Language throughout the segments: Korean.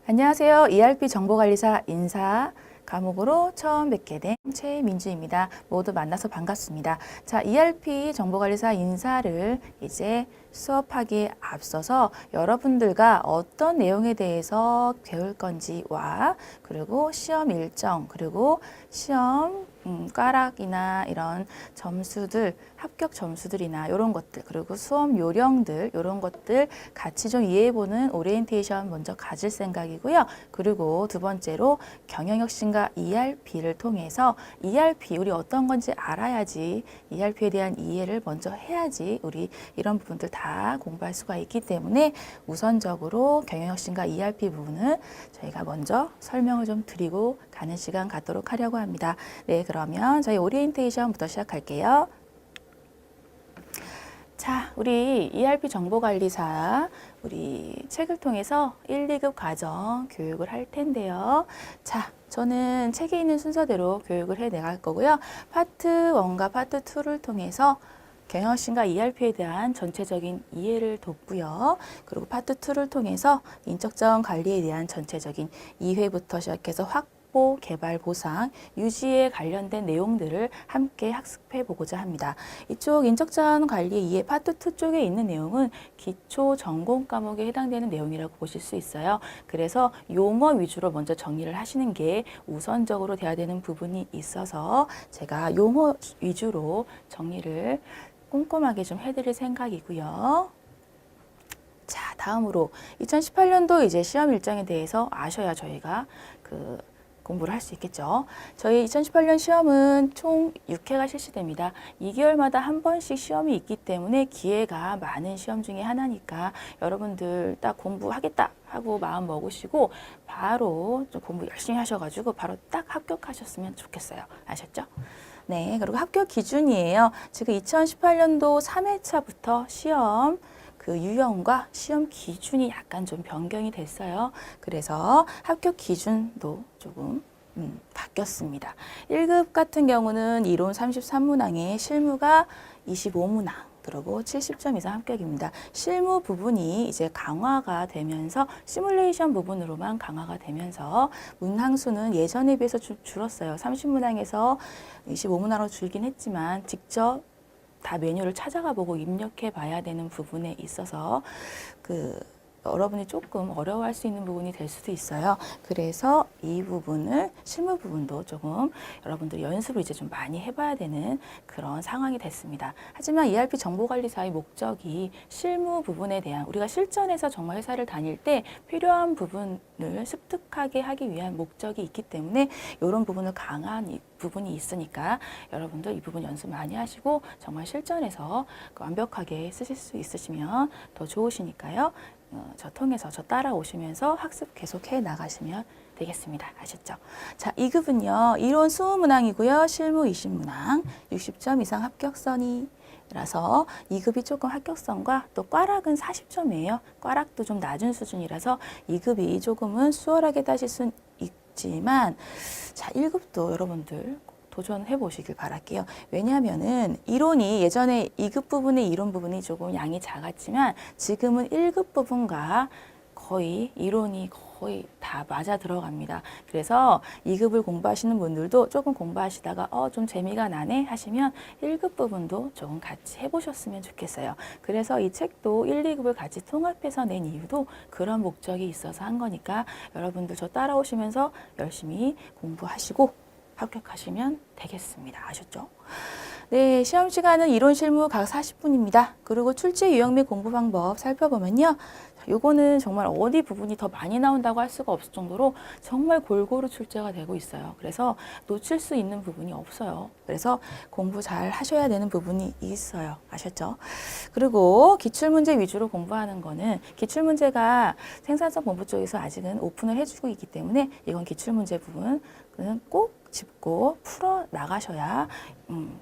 안녕하세요. ERP 정보관리사 인사 과목으로 처음 뵙게 된 최민주입니다. 모두 만나서 반갑습니다. 자, ERP 정보관리사 인사를 이제 수업하기에 앞서서 여러분들과 어떤 내용에 대해서 배울 건지와 그리고 시험 일정 그리고 시험 꽈락이나 이런 점수들, 합격 점수들이나 이런 것들 그리고 수업 요령들 이런 것들 같이 좀 이해해보는 오리엔테이션 먼저 가질 생각이고요. 그리고 두 번째로 경영혁신과 ERP를 통해서 ERP 우리 어떤 건지 알아야지 ERP에 대한 이해를 먼저 해야지 우리 이런 부분들 다 공부할 수가 있기 때문에 우선적으로 경영혁신과 ERP 부분은 저희가 먼저 설명을 좀 드리고 가는 시간 갖도록 하려고 합니다. 네, 그러면 저희 오리엔테이션부터 시작할게요. 자, 우리 ERP 정보관리사 우리 책을 통해서 1, 2급 과정 교육을 할 텐데요. 자, 저는 책에 있는 순서대로 교육을 해 나갈 거고요. 파트 1과 파트 2를 통해서 경영혁신과 ERP에 대한 전체적인 이해를 돕고요. 그리고 파트 2를 통해서 인적자원 관리에 대한 전체적인 2회부터 시작해서 확보, 개발, 보상, 유지에 관련된 내용들을 함께 학습해 보고자 합니다. 이쪽 인적자원 관리 2회 파트 2 쪽에 있는 내용은 기초 전공 과목에 해당되는 내용이라고 보실 수 있어요. 그래서 용어 위주로 먼저 정리를 하시는 게 우선적으로 돼야 되는 부분이 있어서 제가 용어 위주로 정리를 꼼꼼하게 좀 해드릴 생각이고요. 자, 다음으로 2018년도 이제 시험 일정에 대해서 아셔야 저희가 공부를 할 수 있겠죠. 저희 2018년 시험은 총 6회가 실시됩니다. 2개월마다 한 번씩 시험이 있기 때문에 기회가 많은 시험 중에 하나니까 여러분들 딱 공부하겠다 하고 마음 먹으시고 바로 좀 공부 열심히 하셔가지고 바로 딱 합격하셨으면 좋겠어요. 아셨죠? 네, 그리고 합격 기준이에요. 지금 2018년도 3회차부터 시험 유형과 시험 기준이 약간 좀 변경이 됐어요. 그래서 합격 기준도 조금 바뀌었습니다. 1급 같은 경우는 이론 33문항에 실무가 25문항. 그리고 70점 이상 합격입니다. 실무 부분이 이제 강화가 되면서 시뮬레이션 부분으로만 강화가 되면서 문항수는 예전에 비해서 줄었어요. 30문항에서 25문항으로 줄긴 했지만 직접 다 메뉴를 찾아가 보고 입력해 봐야 되는 부분에 있어서 여러분이 조금 어려워할 수 있는 부분이 될 수도 있어요. 그래서 이 부분을 실무 부분도 조금 여러분들 연습을 이제 좀 많이 해봐야 되는 그런 상황이 됐습니다. 하지만 ERP 정보관리사의 목적이 실무 부분에 대한 우리가 실전에서 정말 회사를 다닐 때 필요한 부분을 습득하게 하기 위한 목적이 있기 때문에 이런 부분을 강한 부분이 있으니까 여러분들 이 부분 연습 많이 하시고 정말 실전에서 완벽하게 쓰실 수 있으시면 더 좋으시니까요. 저 통해서 저 따라오시면서 학습 계속 해 나가시면 되겠습니다. 아셨죠? 자, 2급은요. 이론 20문항이고요. 실무 20문항, 60점 이상 합격선이라서 2급이 조금 합격선과 또 꽈락은 40점이에요. 꽈락도 좀 낮은 수준이라서 2급이 조금은 수월하게 따실 수 있지만 자, 1급도 여러분들 도전해 보시길 바랄게요. 왜냐하면은 이론이 예전에 2급 부분의 이론 부분이 조금 양이 작았지만 지금은 1급 부분과 거의 이론이 거의 다 맞아 들어갑니다. 그래서 2급을 공부하시는 분들도 조금 공부하시다가 좀 재미가 나네 하시면 1급 부분도 조금 같이 해보셨으면 좋겠어요. 그래서 이 책도 1, 2급을 같이 통합해서 낸 이유도 그런 목적이 있어서 한 거니까 여러분들 저 따라오시면서 열심히 공부하시고 합격하시면 되겠습니다. 아셨죠? 네, 시험 시간은 이론 실무 각 40분입니다. 그리고 출제 유형 및 공부 방법 살펴보면요. 요거는 정말 어디 부분이 더 많이 나온다고 할 수가 없을 정도로 정말 골고루 출제가 되고 있어요. 그래서 놓칠 수 있는 부분이 없어요. 그래서 공부 잘 하셔야 되는 부분이 있어요. 아셨죠? 그리고 기출문제 위주로 공부하는 거는 기출문제가 생산성 공부 쪽에서 아직은 오픈을 해주고 있기 때문에 이건 기출문제 부분은 꼭 짚고 풀어 나가셔야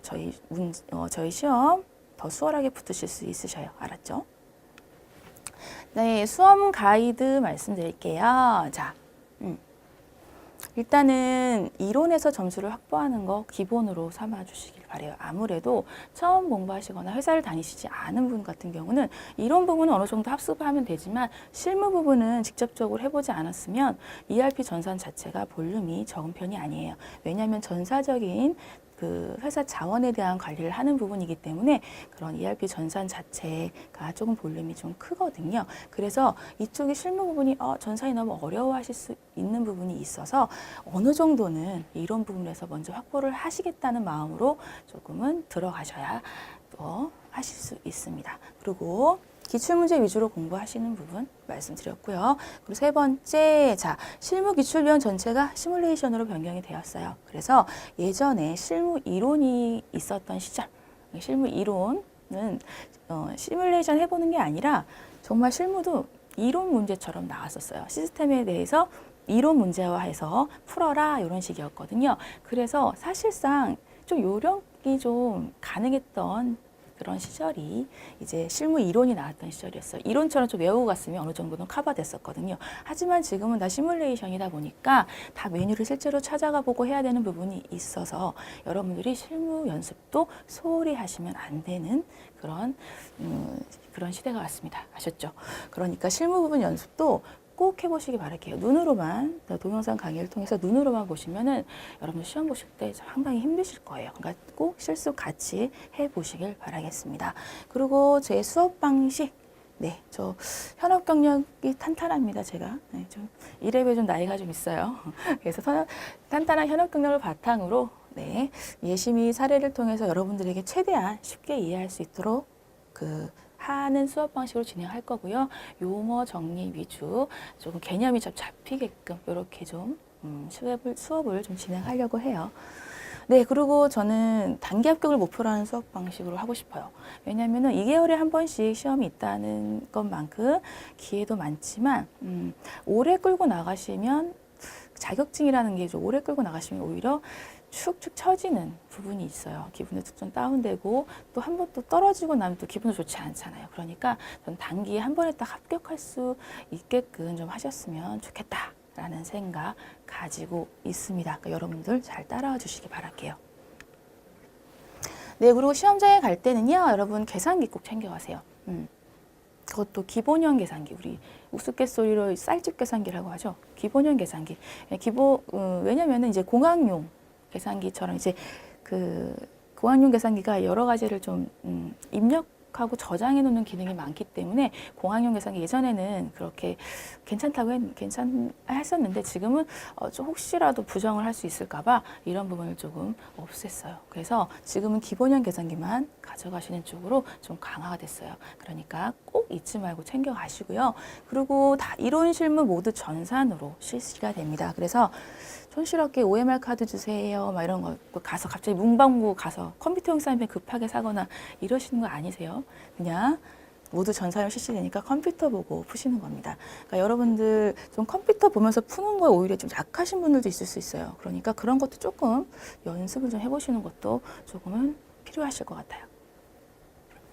저희 시험 더 수월하게 붙으실 수 있으셔요. 알았죠? 네, 수험 가이드 말씀드릴게요. 자, 일단은 이론에서 점수를 확보하는 거 기본으로 삼아 주시길 바래요. 아무래도 처음 공부하시거나 회사를 다니시지 않은 분 같은 경우는 이론 부분은 어느 정도 학습을 하면 되지만 실무 부분은 직접적으로 해보지 않았으면 ERP 전산 자체가 볼륨이 적은 편이 아니에요. 왜냐하면 전사적인 그 회사 자원에 대한 관리를 하는 부분이기 때문에 그런 ERP 전산 자체가 조금 볼륨이 좀 크거든요. 그래서 이쪽이 실무 부분이 전산이 너무 어려워하실 수 있는 부분이 있어서 어느 정도는 이런 부분에서 먼저 확보를 하시겠다는 마음으로 조금은 들어가셔야 또 하실 수 있습니다. 그리고 기출문제 위주로 공부하시는 부분 말씀드렸고요. 그리고 세 번째, 자, 실무 기출위원 전체가 시뮬레이션으로 변경이 되었어요. 그래서 예전에 실무 이론이 있었던 시절, 실무 이론은 시뮬레이션 해보는 게 아니라 정말 실무도 이론 문제처럼 나왔었어요. 시스템에 대해서 이론 문제화해서 풀어라 이런 식이었거든요. 그래서 사실상 좀 요령이 좀 가능했던 그런 시절이 이제 실무 이론이 나왔던 시절이었어요. 이론처럼 좀 외우고 갔으면 어느 정도는 커버됐었거든요. 하지만 지금은 다 시뮬레이션이다 보니까 다 메뉴를 실제로 찾아가 보고 해야 되는 부분이 있어서 여러분들이 실무 연습도 소홀히 하시면 안 되는 그런 시대가 왔습니다. 아셨죠? 그러니까 실무 부분 연습도 꼭 해보시기 바랄게요. 눈으로만, 동영상 강의를 통해서 눈으로만 보시면은 여러분들 시험 보실 때 상당히 힘드실 거예요. 그러니까 꼭 실습 같이 해보시길 바라겠습니다. 그리고 제 수업 방식, 네, 저 현업 경력이 탄탄합니다. 제가 좀 이래봬 좀 나이가 좀 있어요. 그래서 탄탄한 현업 경력을 바탕으로 네, 예시미 사례를 통해서 여러분들에게 최대한 쉽게 이해할 수 있도록 하는 수업 방식으로 진행할 거고요. 용어 정리 위주, 조금 개념이 좀 잡히게끔 이렇게 좀 수업을 좀 진행하려고 해요. 네, 그리고 저는 단기 합격을 목표로 하는 수업 방식으로 하고 싶어요. 왜냐하면 2개월에 한 번씩 시험이 있다는 것만큼 기회도 많지만 오래 끌고 나가시면 자격증이라는 게 좀 오래 끌고 나가시면 오히려 축축 처지는 부분이 있어요. 기분도 좀 다운되고 또 한 번 또 떨어지고 나면 또 기분도 좋지 않잖아요. 그러니까 전 단기에 한 번에 딱 합격할 수 있게끔 좀 하셨으면 좋겠다라는 생각 가지고 있습니다. 그러니까 여러분들 잘 따라와 주시기 바랄게요. 네, 그리고 시험장에 갈 때는요, 여러분 계산기 꼭 챙겨가세요. 그것도 기본형 계산기, 우리 우스갯소리로 쌀집 계산기라고 하죠. 기본형 계산기. 왜냐면은 이제 공학용 계산기처럼 이제 공학용 계산기가 여러 가지를 좀 입력하고 저장해 놓는 기능이 많기 때문에 공학용 계산기 예전에는 그렇게 했었는데 지금은 좀 혹시라도 부정을 할 수 있을까봐 이런 부분을 조금 없앴어요. 그래서 지금은 기본형 계산기만 가져가시는 쪽으로 좀 강화가 됐어요. 그러니까 꼭 잊지 말고 챙겨 가시고요. 그리고 다 이론 실무 모두 전산으로 실시가 됩니다. 그래서 촌스럽게 OMR 카드 주세요. 막 이런 거 가서 갑자기 문방구 가서 컴퓨터용 사인펜 급하게 사거나 이러시는 거 아니세요? 그냥 모두 전산으로 실시되니까 컴퓨터 보고 푸시는 겁니다. 그러니까 여러분들 좀 컴퓨터 보면서 푸는 거에 오히려 좀 약하신 분들도 있을 수 있어요. 그러니까 그런 것도 조금 연습을 좀 해보시는 것도 조금은 필요하실 것 같아요.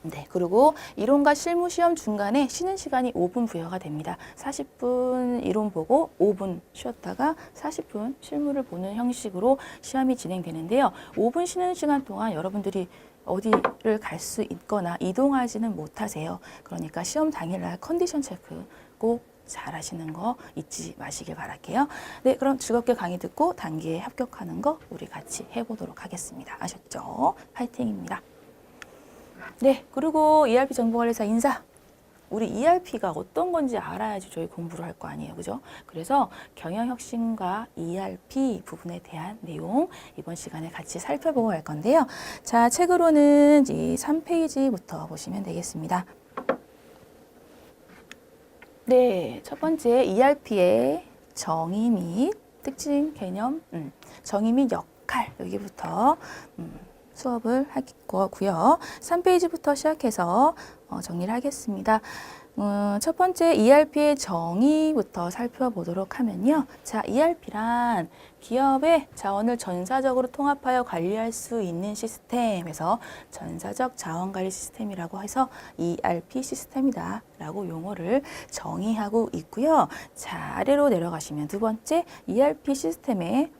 네, 그리고 이론과 실무 시험 중간에 쉬는 시간이 5분 부여가 됩니다. 40분 이론 보고 5분 쉬었다가 40분 실무를 보는 형식으로 시험이 진행되는데요. 5분 쉬는 시간 동안 여러분들이 어디를 갈 수 있거나 이동하지는 못하세요. 그러니까 시험 당일날 컨디션 체크 꼭 잘 하시는 거 잊지 마시길 바랄게요. 네, 그럼 즐겁게 강의 듣고 단기에 합격하는 거 우리 같이 해보도록 하겠습니다. 아셨죠? 파이팅입니다. 네, 그리고 ERP 정보관리사 인사. 우리 ERP가 어떤 건지 알아야지 저희 공부를 할 거 아니에요. 그죠? 그래서 경영혁신과 ERP 부분에 대한 내용 이번 시간에 같이 살펴보고 갈 건데요. 자, 책으로는 이 3페이지부터 보시면 되겠습니다. 네, 첫 번째 ERP의 정의 및 특징, 개념, 정의 및 역할 여기부터 수업을 할 거고요. 3페이지부터 시작해서 정리를 하겠습니다. 첫 번째 ERP의 정의부터 살펴보도록 하면요. 자, ERP란 기업의 자원을 전사적으로 통합하여 관리할 수 있는 시스템에서 전사적 자원관리 시스템이라고 해서 ERP 시스템이다 라고 용어를 정의하고 있고요. 자, 아래로 내려가시면 두 번째 ERP 시스템의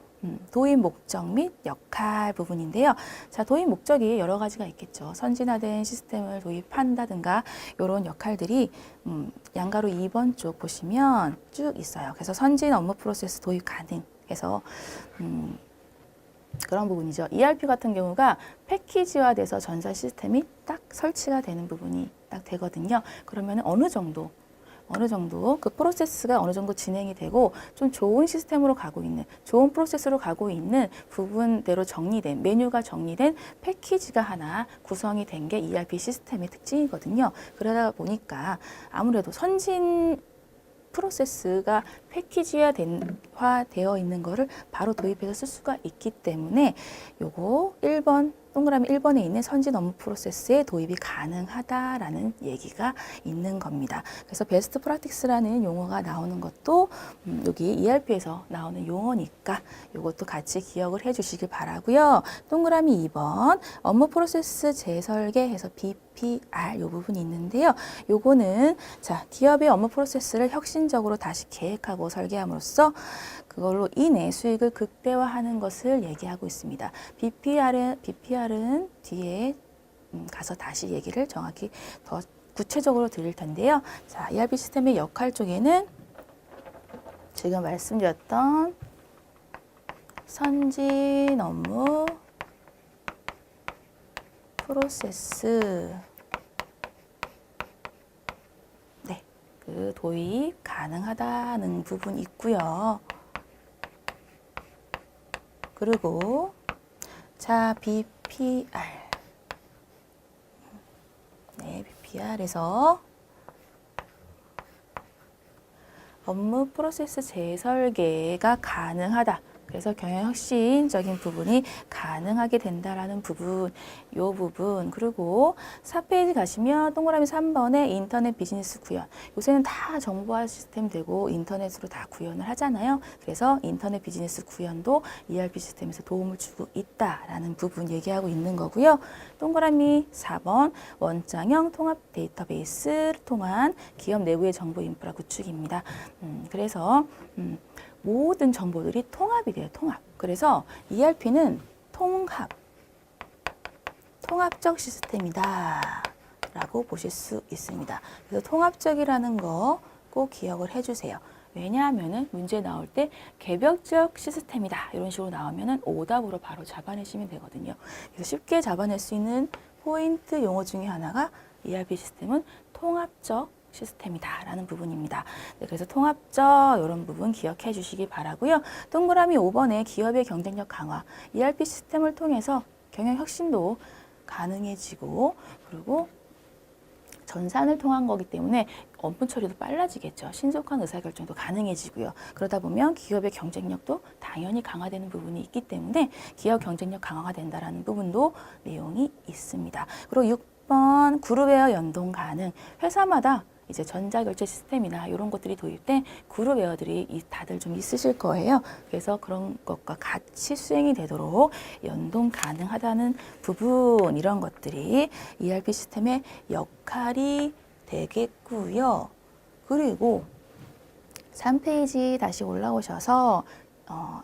도입 목적 및 역할 부분인데요. 자, 도입 목적이 여러 가지가 있겠죠. 선진화된 시스템을 도입한다든가 이런 역할들이 양가로 2번 쪽 보시면 쭉 있어요. 그래서 선진 업무 프로세스 도입 가능해서 그런 부분이죠. ERP 같은 경우가 패키지화돼서 전사 시스템이 딱 설치가 되는 부분이 딱 되거든요. 그러면 어느 정도 그 프로세스가 어느 정도 진행이 되고 좀 좋은 시스템으로 가고 있는, 좋은 프로세스로 가고 있는 부분대로 정리된, 메뉴가 정리된 패키지가 하나 구성이 된 게 ERP 시스템의 특징이거든요. 그러다 보니까 아무래도 선진 프로세스가 패키지화되어 있는 거를 바로 도입해서 쓸 수가 있기 때문에 요거 1번 동그라미 1번에 있는 선진 업무 프로세스의 도입이 가능하다라는 얘기가 있는 겁니다. 그래서 베스트 프랙티스라는 용어가 나오는 것도 여기 ERP에서 나오는 용어니까 이것도 같이 기억을 해주시길 바라고요. 동그라미 2번 업무 프로세스 재설계해서 BPR 이 부분이 있는데요. 요거는 자 기업의 업무 프로세스를 혁신적으로 다시 계획하고 설계함으로써 그걸로 인해 수익을 극대화하는 것을 얘기하고 있습니다. BPR은 뒤에 가서 다시 얘기를 정확히 더 구체적으로 드릴 텐데요. 자, ERP 시스템의 역할 쪽에는 지금 말씀드렸던 선진 업무 프로세스 그 도입 가능하다는 부분이 있고요. 그리고 자 BPR BPR에서 업무 프로세스 재설계가 가능하다. 그래서 경영혁신적인 부분이 가능하게 된다라는 부분, 요 부분. 그리고 4페이지 가시면 동그라미 3번에 인터넷 비즈니스 구현. 요새는 다 정보화 시스템 되고 인터넷으로 다 구현을 하잖아요. 그래서 인터넷 비즈니스 구현도 ERP 시스템에서 도움을 주고 있다라는 부분 얘기하고 있는 거고요. 동그라미 4번 원장형 통합 데이터베이스를 통한 기업 내부의 정보 인프라 구축입니다. 그래서 모든 정보들이 통합이 돼요. 통합. 그래서 ERP는 통합적 시스템이다 라고 보실 수 있습니다. 그래서 통합적이라는 거 꼭 기억을 해주세요. 왜냐하면은 문제 나올 때 개별적 시스템이다 이런 식으로 나오면은 오답으로 바로 잡아내시면 되거든요. 그래서 쉽게 잡아낼 수 있는 포인트 용어 중에 하나가 ERP 시스템은 통합적 시스템이다라는 부분입니다. 네, 그래서 통합적 이런 부분 기억해 주시기 바라고요. 동그라미 5번에 기업의 경쟁력 강화, ERP 시스템을 통해서 경영 혁신도 가능해지고 그리고 전산을 통한 거기 때문에 업무 처리도 빨라지겠죠. 신속한 의사결정도 가능해지고요. 그러다 보면 기업의 경쟁력도 당연히 강화되는 부분이 있기 때문에 기업 경쟁력 강화가 된다라는 부분도 내용이 있습니다. 그리고 6번 그룹웨어 연동 가능. 회사마다 이제 전자결제 시스템이나 이런 것들이 도입된 그룹웨어들이 다들 좀 있으실 거예요. 그래서 그런 것과 같이 수행이 되도록 연동 가능하다는 부분 이런 것들이 ERP 시스템의 역할이 되겠고요. 그리고 3페이지 다시 올라오셔서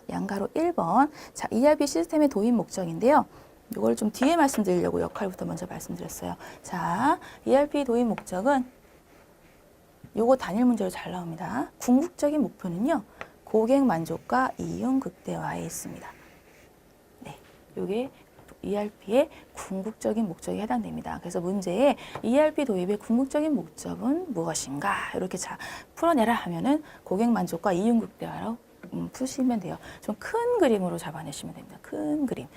양가로 1번 자 ERP 시스템의 도입 목적인데요. 이걸 좀 뒤에 말씀드리려고 역할부터 먼저 말씀드렸어요. 자 ERP 도입 목적은 요거 단일 문제로 잘 나옵니다. 궁극적인 목표는요. 고객 만족과 이윤 극대화에 있습니다. 네, 요게 ERP의 궁극적인 목적에 해당됩니다. 그래서 문제에 ERP 도입의 궁극적인 목적은 무엇인가? 이렇게 자 풀어내라 하면은 고객 만족과 이윤 극대화로 푸시면 돼요. 좀 큰 그림으로 잡아내시면 됩니다. 큰 그림.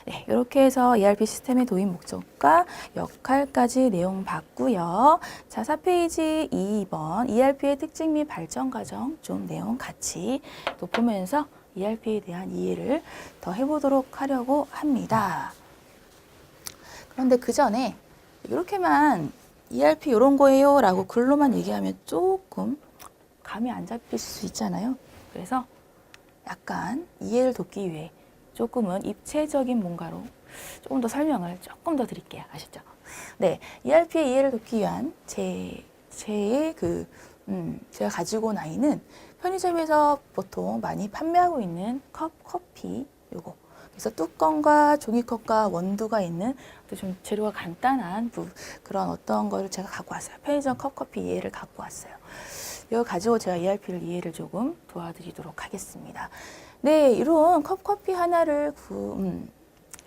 네, 이렇게 해서 ERP 시스템의 도입 목적과 역할까지 내용 봤고요. 자, 4페이지 2번 ERP의 특징 및 발전 과정 좀 내용 같이 또 보면서 ERP에 대한 이해를 더 해보도록 하려고 합니다. 그런데 그 전에 이렇게만 ERP 이런 거예요 라고 글로만 얘기하면 조금 감이 안 잡힐 수 있잖아요. 그래서 약간 이해를 돕기 위해 조금은 입체적인 뭔가로 조금 더 설명을 조금 더 드릴게요. 아셨죠? 네, ERP의 이해를 돕기 위한 제의 제가 가지고 온 아이는 편의점에서 보통 많이 판매하고 있는 커피 요거. 그래서 뚜껑과 종이컵과 원두가 있는 좀 재료가 간단한 그런 어떤 거를 제가 갖고 왔어요. 편의점 컵커피 이해를 갖고 왔어요. 이거 가지고 제가 ERP를 이해를 조금 도와드리도록 하겠습니다. 네, 이런 컵커피 하나를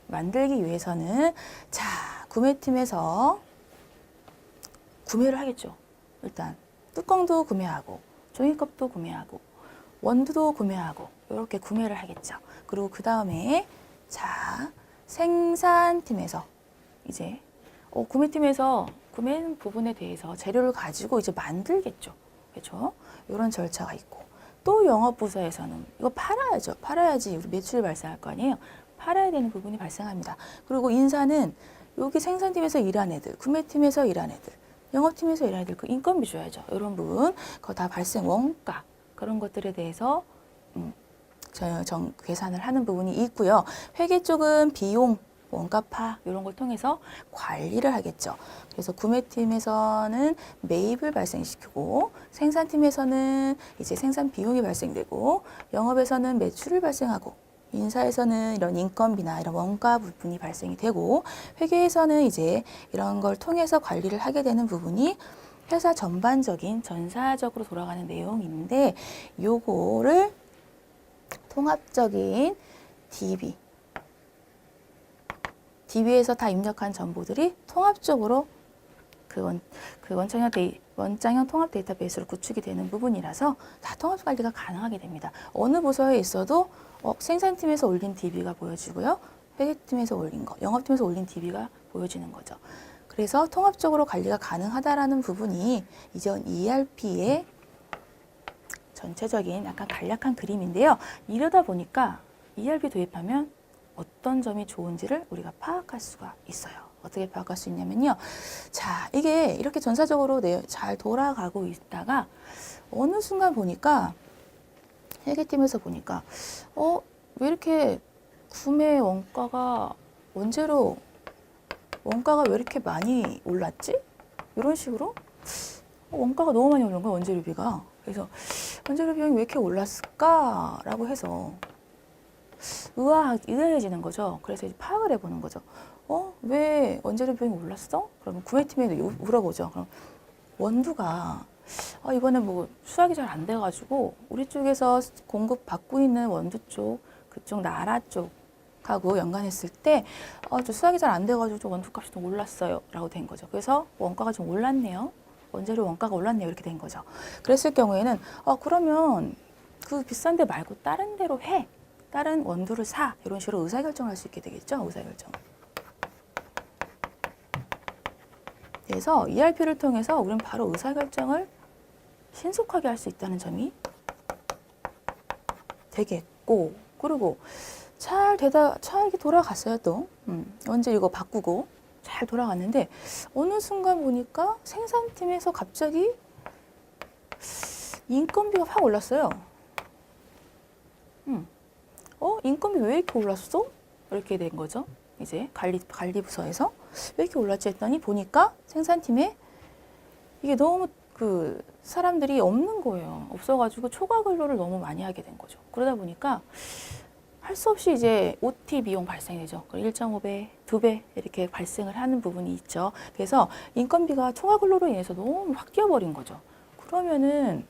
만들기 위해서는 자, 구매팀에서 구매를 하겠죠. 일단 뚜껑도 구매하고 종이컵도 구매하고 원두도 구매하고 이렇게 구매를 하겠죠. 그리고 그 다음에 자, 생산팀에서 이제 구매팀에서 구매 부분에 대해서 재료를 가지고 이제 만들겠죠. 그렇죠? 이런 절차가 있고 또 영업부서에서는 이거 팔아야죠. 팔아야지 우리 매출이 발생할 거 아니에요. 팔아야 되는 부분이 발생합니다. 그리고 인사는 여기 생산팀에서 일한 애들, 구매팀에서 일한 애들, 영업팀에서 일한 애들 그 인건비 줘야죠. 이런 부분 그거 다 발생 원가 그런 것들에 대해서 계산을 하는 부분이 있고요. 회계 쪽은 비용, 원가파 이런 걸 통해서 관리를 하겠죠. 그래서 구매팀에서는 매입을 발생시키고 생산팀에서는 이제 생산 비용이 발생되고 영업에서는 매출을 발생하고 인사에서는 이런 인건비나 이런 원가 부분이 발생이 되고 회계에서는 이제 이런 걸 통해서 관리를 하게 되는 부분이 회사 전반적인 전사적으로 돌아가는 내용인데 요거를 통합적인 DB에서 다 입력한 정보들이 통합적으로 원장형 통합 데이터베이스로 구축이 되는 부분이라서 다 통합 관리가 가능하게 됩니다. 어느 부서에 있어도 생산팀에서 올린 DB가 보여지고요. 회계팀에서 올린 거, 영업팀에서 올린 DB가 보여지는 거죠. 그래서 통합적으로 관리가 가능하다라는 부분이 이전 ERP의 전체적인 약간 간략한 그림인데요. 이러다 보니까 ERP 도입하면 어떤 점이 좋은지를 우리가 파악할 수가 있어요. 어떻게 파악할 수 있냐면요. 자, 이게 이렇게 전사적으로 잘 돌아가고 있다가 어느 순간 보니까 회계팀에서 보니까 왜 이렇게 구매 원가가 원가가 왜 이렇게 많이 올랐지? 이런 식으로 원가가 너무 많이 오른 거야, 원재료비가. 그래서 원재료 비용이 왜 이렇게 올랐을까라고 해서 의아해지는 거죠. 그래서 이제 파악을 해보는 거죠. 왜 원재료 비용이 올랐어? 그러면 구매팀에 물어보죠. 그럼 원두가 이번에 뭐 수확이 잘 안 돼가지고 우리 쪽에서 공급 받고 있는 원두 쪽, 그쪽 나라 쪽하고 연관했을 때 저 수확이 잘 안 돼가지고 좀 원두 값이 좀 올랐어요. 라고 된 거죠. 그래서 원가가 좀 올랐네요. 원재료 원가가 올랐네요. 이렇게 된 거죠. 그랬을 경우에는 그러면 그 비싼 데 말고 다른 데로 해. 다른 원두를 사. 이런 식으로 의사결정을 할 수 있게 되겠죠. 의사결정. 그래서 ERP를 통해서 우리는 바로 의사결정을 신속하게 할 수 있다는 점이 되겠고, 그리고 잘 이렇게 돌아갔어요. 또 언제 이거 바꾸고 잘 돌아갔는데 어느 순간 보니까 생산팀에서 갑자기 인건비가 확 올랐어요. 인건비 왜 이렇게 올랐어? 이렇게 된 거죠. 이제 관리부서에서 왜 이렇게 올랐지 했더니 보니까 생산팀에 이게 너무 사람들이 없는 거예요. 없어가지고 초과 근로를 너무 많이 하게 된 거죠. 그러다 보니까 할 수 없이 이제 OT 비용 발생되죠. 1.5배, 2배 이렇게 발생을 하는 부분이 있죠. 그래서 인건비가 초과 근로로 인해서 너무 확 뛰어버린 거죠. 그러면은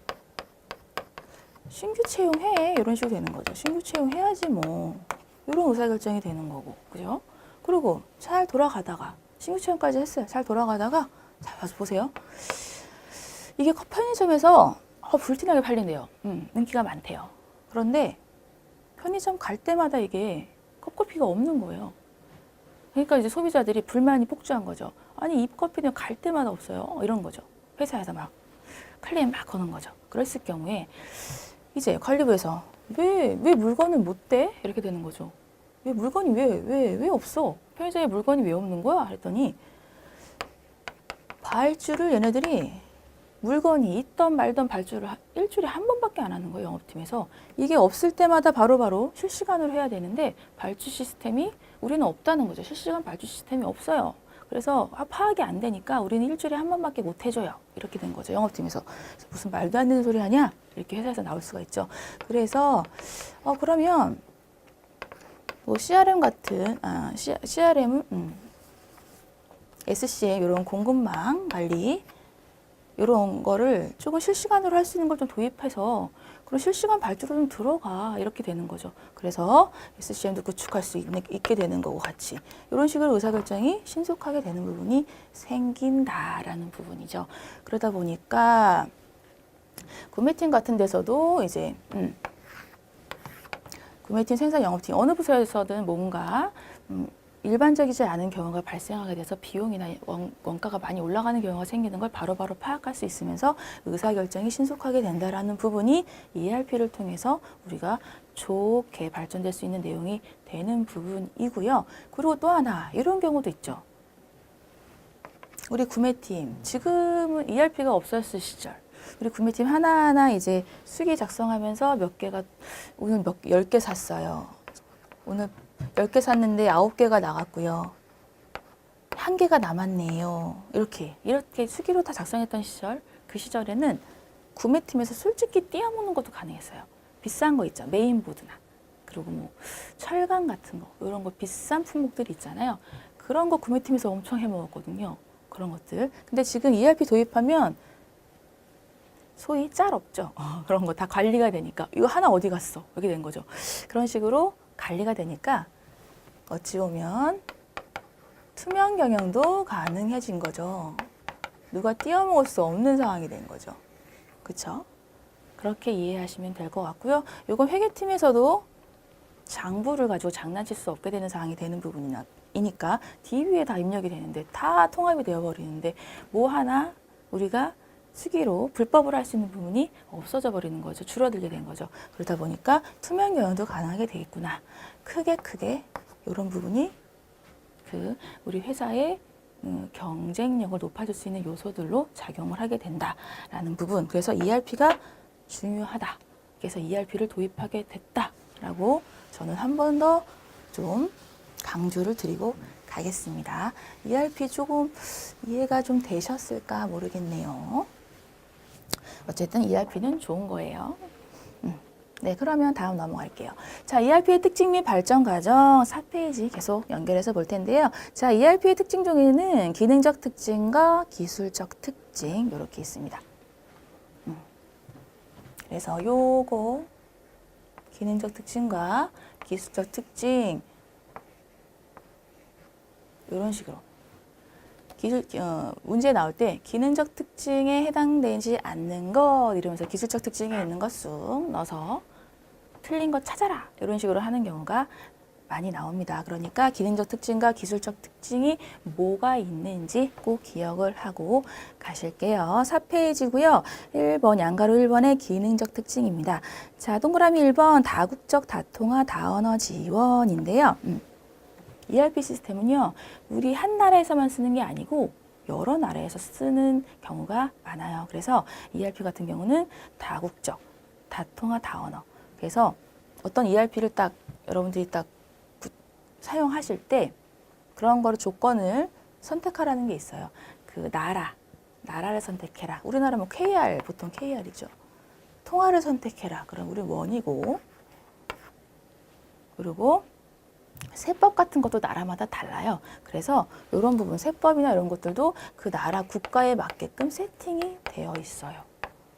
신규 채용해 이런 식으로 되는 거죠. 신규 채용해야지 뭐 이런 의사결정이 되는 거고, 그죠? 그리고 잘 돌아가다가 신규 채용까지 했어요. 잘 돌아가다가 자 봐서 보세요. 이게 편의점에서 불티나게 팔린대요. 인기가 많대요. 그런데 편의점 갈 때마다 이게 컵커피가 없는 거예요. 그러니까 이제 소비자들이 불만이 폭주한 거죠. 아니, 이 커피는 갈 때마다 없어요. 이런 거죠. 회사에서 막 클레임 막 거는 거죠. 그랬을 경우에 이제 관리부에서 왜 물건을 못 대? 이렇게 되는 거죠. 왜 물건이 왜 없어? 편의점에 물건이 왜 없는 거야? 그랬더니 발주를 얘네들이 물건이 있던 말던 발주를 일주일에 한 번밖에 안 하는 거예요. 영업팀에서. 이게 없을 때마다 바로바로 실시간으로 해야 되는데 발주 시스템이 우리는 없다는 거죠. 실시간 발주 시스템이 없어요. 그래서 파악이 안 되니까 우리는 일주일에 한 번밖에 못 해줘요. 이렇게 된 거죠. 영업팀에서. 무슨 말도 안 되는 소리 하냐? 이렇게 회사에서 나올 수가 있죠. 그래서 그러면 뭐 CRM 같은 CRM은 SCM 이런 공급망 관리 이런 거를 조금 실시간으로 할 수 있는 걸 좀 도입해서 그런 실시간 발주로 좀 들어가 이렇게 되는 거죠. 그래서 SCM도 구축할 수 있게 되는 거고 같이 이런 식으로 의사결정이 신속하게 되는 부분이 생긴다라는 부분이죠. 그러다 보니까 구매팀 같은 데서도 이제 구매팀, 생산, 영업팀 어느 부서에서든 뭔가 일반적이지 않은 경우가 발생하게 돼서 비용이나 원가가 많이 올라가는 경우가 생기는 걸 바로바로 파악할 수 있으면서 의사결정이 신속하게 된다라는 부분이 ERP를 통해서 우리가 좋게 발전될 수 있는 내용이 되는 부분이고요. 그리고 또 하나 이런 경우도 있죠. 우리 구매팀 지금은 ERP가 없었을 시절 우리 구매팀 하나하나 이제 수기 작성하면서 몇 개가 오늘 10개 샀어요. 오늘 10개 샀는데 9개가 나갔고요. 1개가 남았네요. 이렇게 수기로 다 작성했던 시절, 그 시절에는 구매팀에서 솔직히 띄어먹는 것도 가능했어요. 비싼 거 있죠. 메인보드나. 그리고 뭐 철강 같은 거, 이런 거 비싼 품목들이 있잖아요. 그런 거 구매팀에서 엄청 해먹었거든요. 그런 것들. 근데 지금 ERP 도입하면 소위 짤 없죠. 그런 거 다 관리가 되니까 이거 하나 어디 갔어? 이렇게 된 거죠. 그런 식으로 관리가 되니까 어찌 보면 투명 경영도 가능해진 거죠. 누가 띄어먹을 수 없는 상황이 된 거죠. 그렇죠? 그렇게 이해하시면 될 것 같고요. 이건 회계팀에서도 장부를 가지고 장난칠 수 없게 되는 상황이 되는 부분이니까 DB에 다 입력이 되는데 다 통합이 되어버리는데 뭐 하나 우리가 수기로 불법으로 할 수 있는 부분이 없어져 버리는 거죠. 줄어들게 된 거죠. 그러다 보니까 투명 경영도 가능하게 되겠구나. 크게 이런 부분이 우리 회사의 경쟁력을 높아질 수 있는 요소들로 작용을 하게 된다라는 부분. 그래서 ERP가 중요하다. 그래서 ERP를 도입하게 됐다라고 저는 한 번 더 좀 강조를 드리고 가겠습니다. ERP 조금 이해가 좀 되셨을까 모르겠네요. 어쨌든 ERP는 좋은 거예요. 네, 그러면 다음 넘어갈게요. 자, ERP의 특징 및 발전 과정 4페이지 계속 연결해서 볼 텐데요. 자, ERP의 특징 중에는 기능적 특징과 기술적 특징 이렇게 있습니다. 그래서 요거 기능적 특징과 기술적 특징 이런 식으로 문제 나올 때 기능적 특징에 해당되지 않는 것 이러면서 기술적 특징에 있는 것 쑥 넣어서 틀린 것 찾아라 이런 식으로 하는 경우가 많이 나옵니다. 그러니까 기능적 특징과 기술적 특징이 뭐가 있는지 꼭 기억을 하고 가실게요. 4페이지고요. 1번 양가로 1번의 기능적 특징입니다. 자, 동그라미 1번 다국적 다통화 다언어 지원인데요. ERP 시스템은요, 우리 한 나라에서만 쓰는 게 아니고 여러 나라에서 쓰는 경우가 많아요. 그래서 ERP 같은 경우는 다국적, 다통화, 다언어. 그래서 어떤 ERP를 딱 여러분들이 딱 사용하실 때 그런 거를 조건을 선택하라는 게 있어요. 그 나라를 선택해라. 우리나라 뭐 KR, 보통 KR이죠. 통화를 선택해라. 그럼 우리 원이고, 그리고 세법 같은 것도 나라마다 달라요. 그래서 이런 부분, 세법이나 이런 것들도 그 나라 국가에 맞게끔 세팅이 되어 있어요.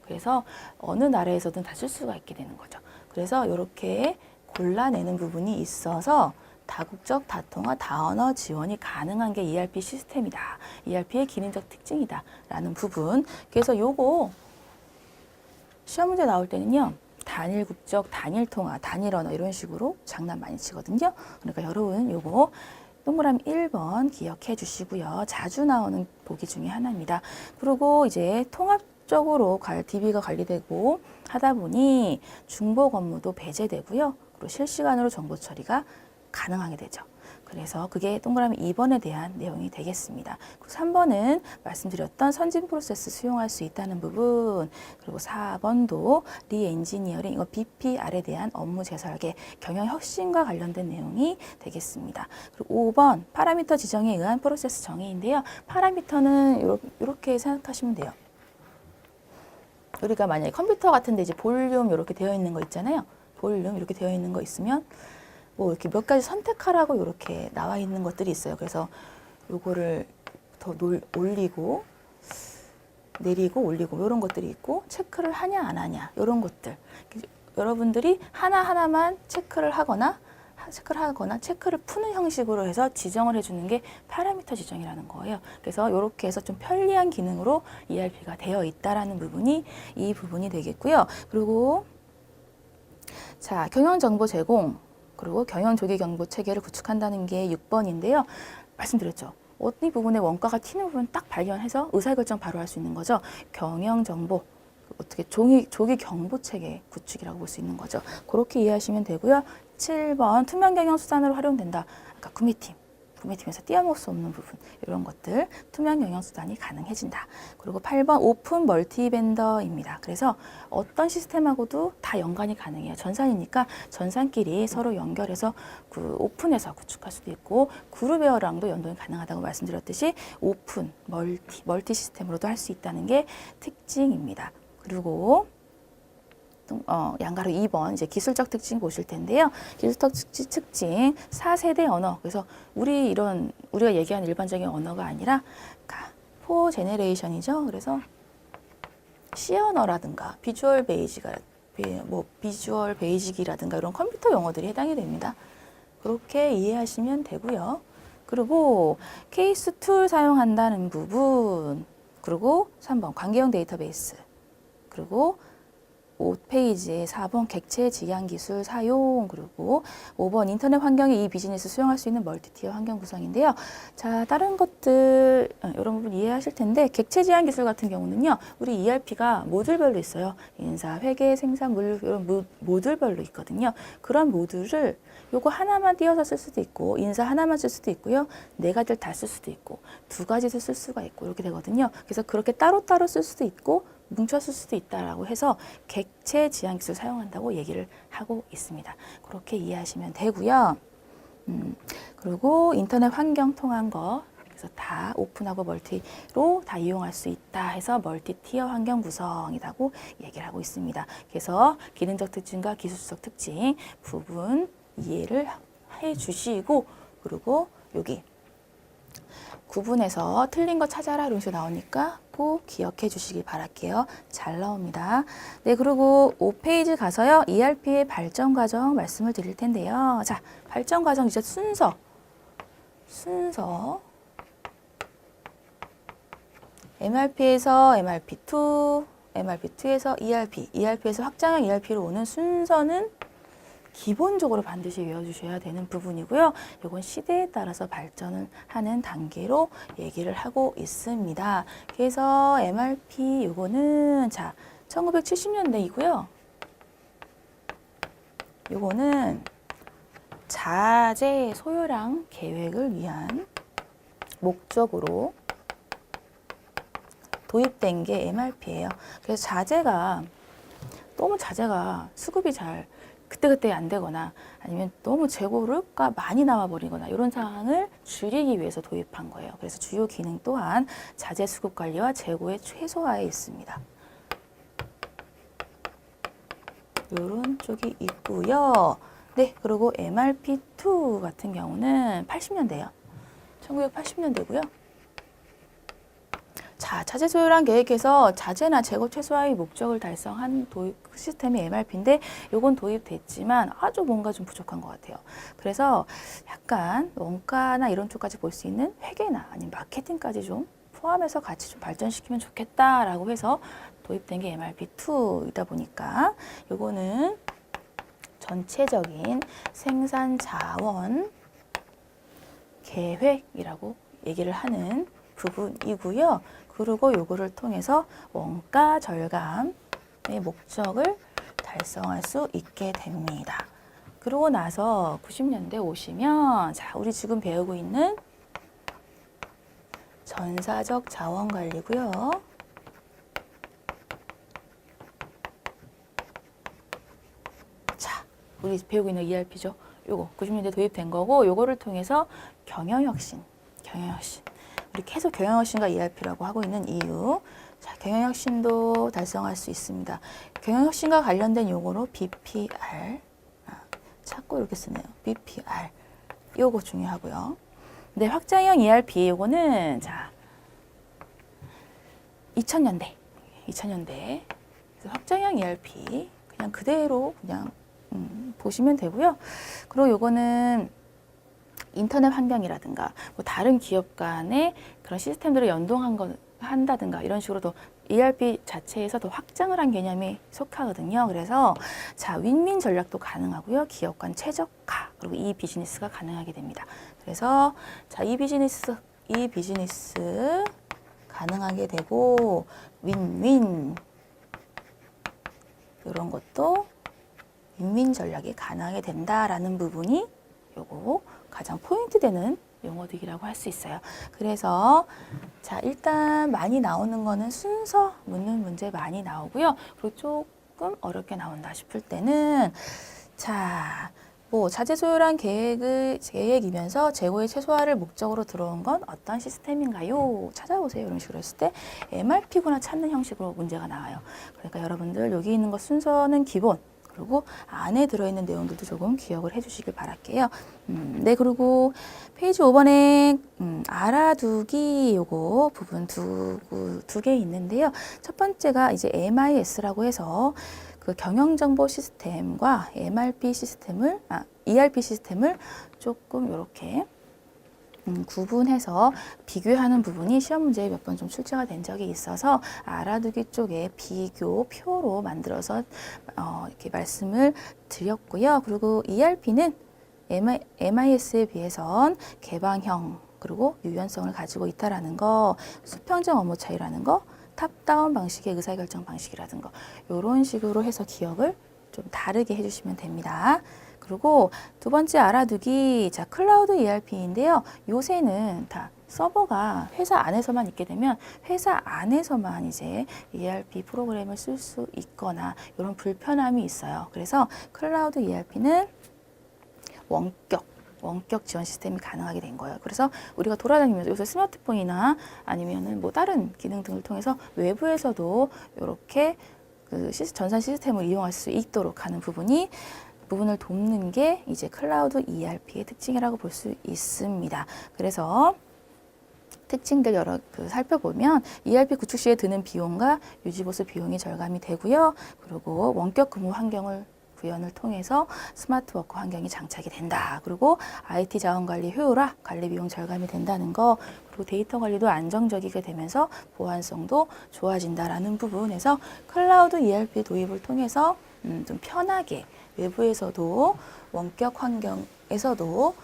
그래서 어느 나라에서든 다 쓸 수가 있게 되는 거죠. 그래서 이렇게 골라내는 부분이 있어서 다국적, 다통화, 다언어 지원이 가능한 게 ERP 시스템이다. ERP의 기능적 특징이다. 라는 부분. 그래서 요거 시험 문제 나올 때는요. 단일 국적, 단일 통화, 단일 언어 이런 식으로 장난 많이 치거든요. 그러니까 여러분 요거 동그라미 1번 기억해 주시고요. 자주 나오는 보기 중에 하나입니다. 그리고 이제 통합적으로 DB가 관리되고 하다 보니 중복 업무도 배제되고요. 그리고 실시간으로 정보 처리가 가능하게 되죠. 그래서 그게 동그라미 2번에 대한 내용이 되겠습니다. 3번은 말씀드렸던 선진 프로세스 수용할 수 있다는 부분, 그리고 4번도 리엔지니어링, 이거 BPR에 대한 업무 재설계, 경영 혁신과 관련된 내용이 되겠습니다. 그리고 5번 파라미터 지정에 의한 프로세스 정의인데요. 파라미터는 이렇게 생각하시면 돼요. 우리가 만약에 컴퓨터 같은데 이제 볼륨 이렇게 되어 있는 거 있잖아요. 볼륨 이렇게 되어 있는 거 있으면 뭐 이렇게 몇 가지 선택하라고 이렇게 나와 있는 것들이 있어요. 그래서 요거를 더 올리고 내리고 올리고 이런 것들이 있고, 체크를 하냐 안 하냐 이런 것들. 여러분들이 하나하나만 체크를 하거나 체크를 푸는 형식으로 해서 지정을 해주는 게 파라미터 지정이라는 거예요. 그래서 이렇게 해서 좀 편리한 기능으로 ERP가 되어 있다라는 부분이 이 부분이 되겠고요. 그리고 자, 경영 정보 제공, 그리고 경영 조기 경보 체계를 구축한다는 게 6번인데요. 말씀드렸죠. 어떤 부분에 원가가 튀는 부분 딱 발견해서 의사결정 바로 할 수 있는 거죠. 경영 정보, 어떻게 조기 경보 체계 구축이라고 볼 수 있는 거죠. 그렇게 이해하시면 되고요. 7번 투명 경영 수단으로 활용된다. 아까 구매팀에서 띄어놓을 수 없는 부분, 이런 것들 투명 경영 수단이 가능해진다. 그리고 8번 오픈 멀티 벤더입니다. 그래서 어떤 시스템하고도 다 연관이 가능해요. 전산이니까 전산끼리 서로 연결해서 오픈해서 구축할 수도 있고, 그룹웨어랑도 연동이 가능하다고 말씀드렸듯이 오픈 멀티 시스템으로도 할 수 있다는 게 특징입니다. 그리고 양가로 2번 이제 기술적 특징 보실 텐데요. 기술적 특징 4세대 언어. 그래서 우리가 얘기하는 일반적인 언어가 아니라 4제네레이션이죠. 그래서 C 언어라든가 비주얼 베이직이라든가 이런 컴퓨터 용어들이 해당이 됩니다. 그렇게 이해하시면 되고요. 그리고 케이스 툴 사용한다는 부분, 그리고 3번 관계형 데이터베이스, 그리고 5페이지에 4번 객체 지향 기술 사용, 그리고 5번 인터넷 환경에 이 비즈니스 수용할 수 있는 멀티티어 환경 구성인데요. 자, 다른 것들 이런 부분 이해하실 텐데, 객체 지향 기술 같은 경우는요, 우리 ERP가 모듈별로 있어요. 인사, 회계, 생산, 물류 이런 모듈별로 있거든요. 그런 모듈을 요거 하나만 띄워서 쓸 수도 있고, 인사 하나만 쓸 수도 있고요, 4가지를 다 쓸 수도 있고, 2가지를 쓸 수가 있고, 이렇게 되거든요. 그래서 그렇게 따로따로 쓸 수도 있고 뭉쳐 쓸 수도 있다라고 해서 객체 지향 기술 사용한다고 얘기를 하고 있습니다. 그렇게 이해하시면 되고요. 그리고 인터넷 환경 통한 거, 그래서 다 오픈하고 멀티로 다 이용할 수 있다 해서 멀티티어 환경 구성이라고 얘기를 하고 있습니다. 그래서 기능적 특징과 기술적 특징 부분 이해를 해 주시고, 그리고 여기 구분해서 틀린 거 찾아라 이런 식으로 나오니까 꼭 기억해 주시길 바랄게요. 잘 나옵니다. 네, 그리고 5페이지 가서요, ERP의 발전 과정 말씀을 드릴 텐데요. 자, 발전 과정 이제 순서 MRP에서 MRP2, MRP2에서 ERP, ERP에서 확장형 ERP로 오는 순서는 기본적으로 반드시 외워주셔야 되는 부분이고요. 이건 시대에 따라서 발전을 하는 단계로 얘기를 하고 있습니다. 그래서 MRP 이거는 자 1970년대이고요. 이거는 자재 소요량 계획을 위한 목적으로 도입된 게 MRP예요. 그래서 자재가 수급이 잘 그때그때 안 되거나 아니면 너무 재고가 많이 나와버리거나 이런 상황을 줄이기 위해서 도입한 거예요. 그래서 주요 기능 또한 자재 수급 관리와 재고의 최소화에 있습니다. 이런 쪽이 있고요. 네, 그리고 MRP2 같은 경우는 80년대예요. 1980년대고요. 자, 자재 소요량 계획에서 자재나 재고 최소화의 목적을 달성한 시스템이 MRP인데 요건 도입됐지만 아주 뭔가 좀 부족한 것 같아요. 그래서 약간 원가나 이런 쪽까지 볼 수 있는 회계나 아니면 마케팅까지 좀 포함해서 같이 좀 발전시키면 좋겠다라고 해서 도입된 게 MRP2이다 보니까 요거는 전체적인 생산 자원 계획이라고 얘기를 하는 부분이고요. 그리고 요거를 통해서 원가 절감의 목적을 달성할 수 있게 됩니다. 그러고 나서 90년대 오시면 자, 우리 지금 배우고 있는 전사적 자원 관리고요. 자, 우리 배우고 있는 ERP죠. 요거 90년대 도입된 거고 요거를 통해서 경영혁신. 우리 계속 경영혁신과 ERP라고 하고 있는 이유. 자, 경영혁신도 달성할 수 있습니다. 경영혁신과 관련된 용어로 BPR. 찾고 이렇게 쓰네요. BPR. 요거 중요하고요. 네, 확장형 ERP 요거는 자 2000년대. 그래서 확장형 ERP 그냥 그대로 그냥 보시면 되고요. 그리고 요거는 인터넷 환경이라든가 뭐 다른 기업 간의 그런 시스템들을 한다든가 이런 식으로 더 ERP 자체에서 더 확장을 한 개념이 속하거든요. 그래서 자, 윈윈 전략도 가능하고요. 기업 간 최적화 그리고 이 비즈니스가 가능하게 됩니다. 그래서 자, 이 비즈니스 가능하게 되고 윈윈 이런 것도 윈윈 전략이 가능하게 된다라는 부분이 요거 가장 포인트 되는 용어들이라고 할 수 있어요. 그래서 자, 일단 많이 나오는 거는 순서 묻는 문제 많이 나오고요. 그리고 조금 어렵게 나온다 싶을 때는 자, 뭐 자재소요랑 계획이면서 재고의 최소화를 목적으로 들어온 건 어떤 시스템인가요? 찾아보세요. 이런 식으로 했을 때 MRP구나 찾는 형식으로 문제가 나와요. 그러니까 여러분들 여기 있는 거 순서는 기본. 그리고 안에 들어있는 내용들도 조금 기억을 해주시길 바랄게요. 네, 그리고 페이지 5번에 알아두기 요거 부분 두 개 있는데요. 첫 번째가 이제 MIS라고 해서 그 경영정보 시스템과 ERP 시스템을 조금 이렇게 구분해서 비교하는 부분이 시험 문제에 몇 번 좀 출제가 된 적이 있어서 알아두기 쪽에 비교 표로 만들어서 이렇게 말씀을 드렸고요. 그리고 ERP는 MIS에 비해선 개방형 그리고 유연성을 가지고 있다라는 거, 수평적 업무 차이라는 거, 탑다운 방식의 의사결정 방식이라든 거 이런 식으로 해서 기억을 좀 다르게 해주시면 됩니다. 그리고 두 번째 알아두기, 자, 클라우드 ERP인데요. 요새는 다 서버가 회사 안에서만 있게 되면 회사 안에서만 이제 ERP 프로그램을 쓸 수 있거나 이런 불편함이 있어요. 그래서 클라우드 ERP는 원격 지원 시스템이 가능하게 된 거예요. 그래서 우리가 돌아다니면서 요새 스마트폰이나 아니면은 뭐 다른 기능 등을 통해서 외부에서도 이렇게 그 전산 시스템을 이용할 수 있도록 하는 부분을 돕는 게 이제 클라우드 ERP의 특징이라고 볼 수 있습니다. 그래서 특징들 살펴보면 ERP 구축 시에 드는 비용과 유지보수 비용이 절감이 되고요. 그리고 원격 근무 환경을 구현을 통해서 스마트 워크 환경이 장착이 된다. 그리고 IT 자원 관리 효율화, 관리 비용 절감이 된다는 거, 그리고 데이터 관리도 안정적이게 되면서 보안성도 좋아진다라는 부분에서 클라우드 ERP 도입을 통해서 좀 편하게 외부에서도 원격 환경에서도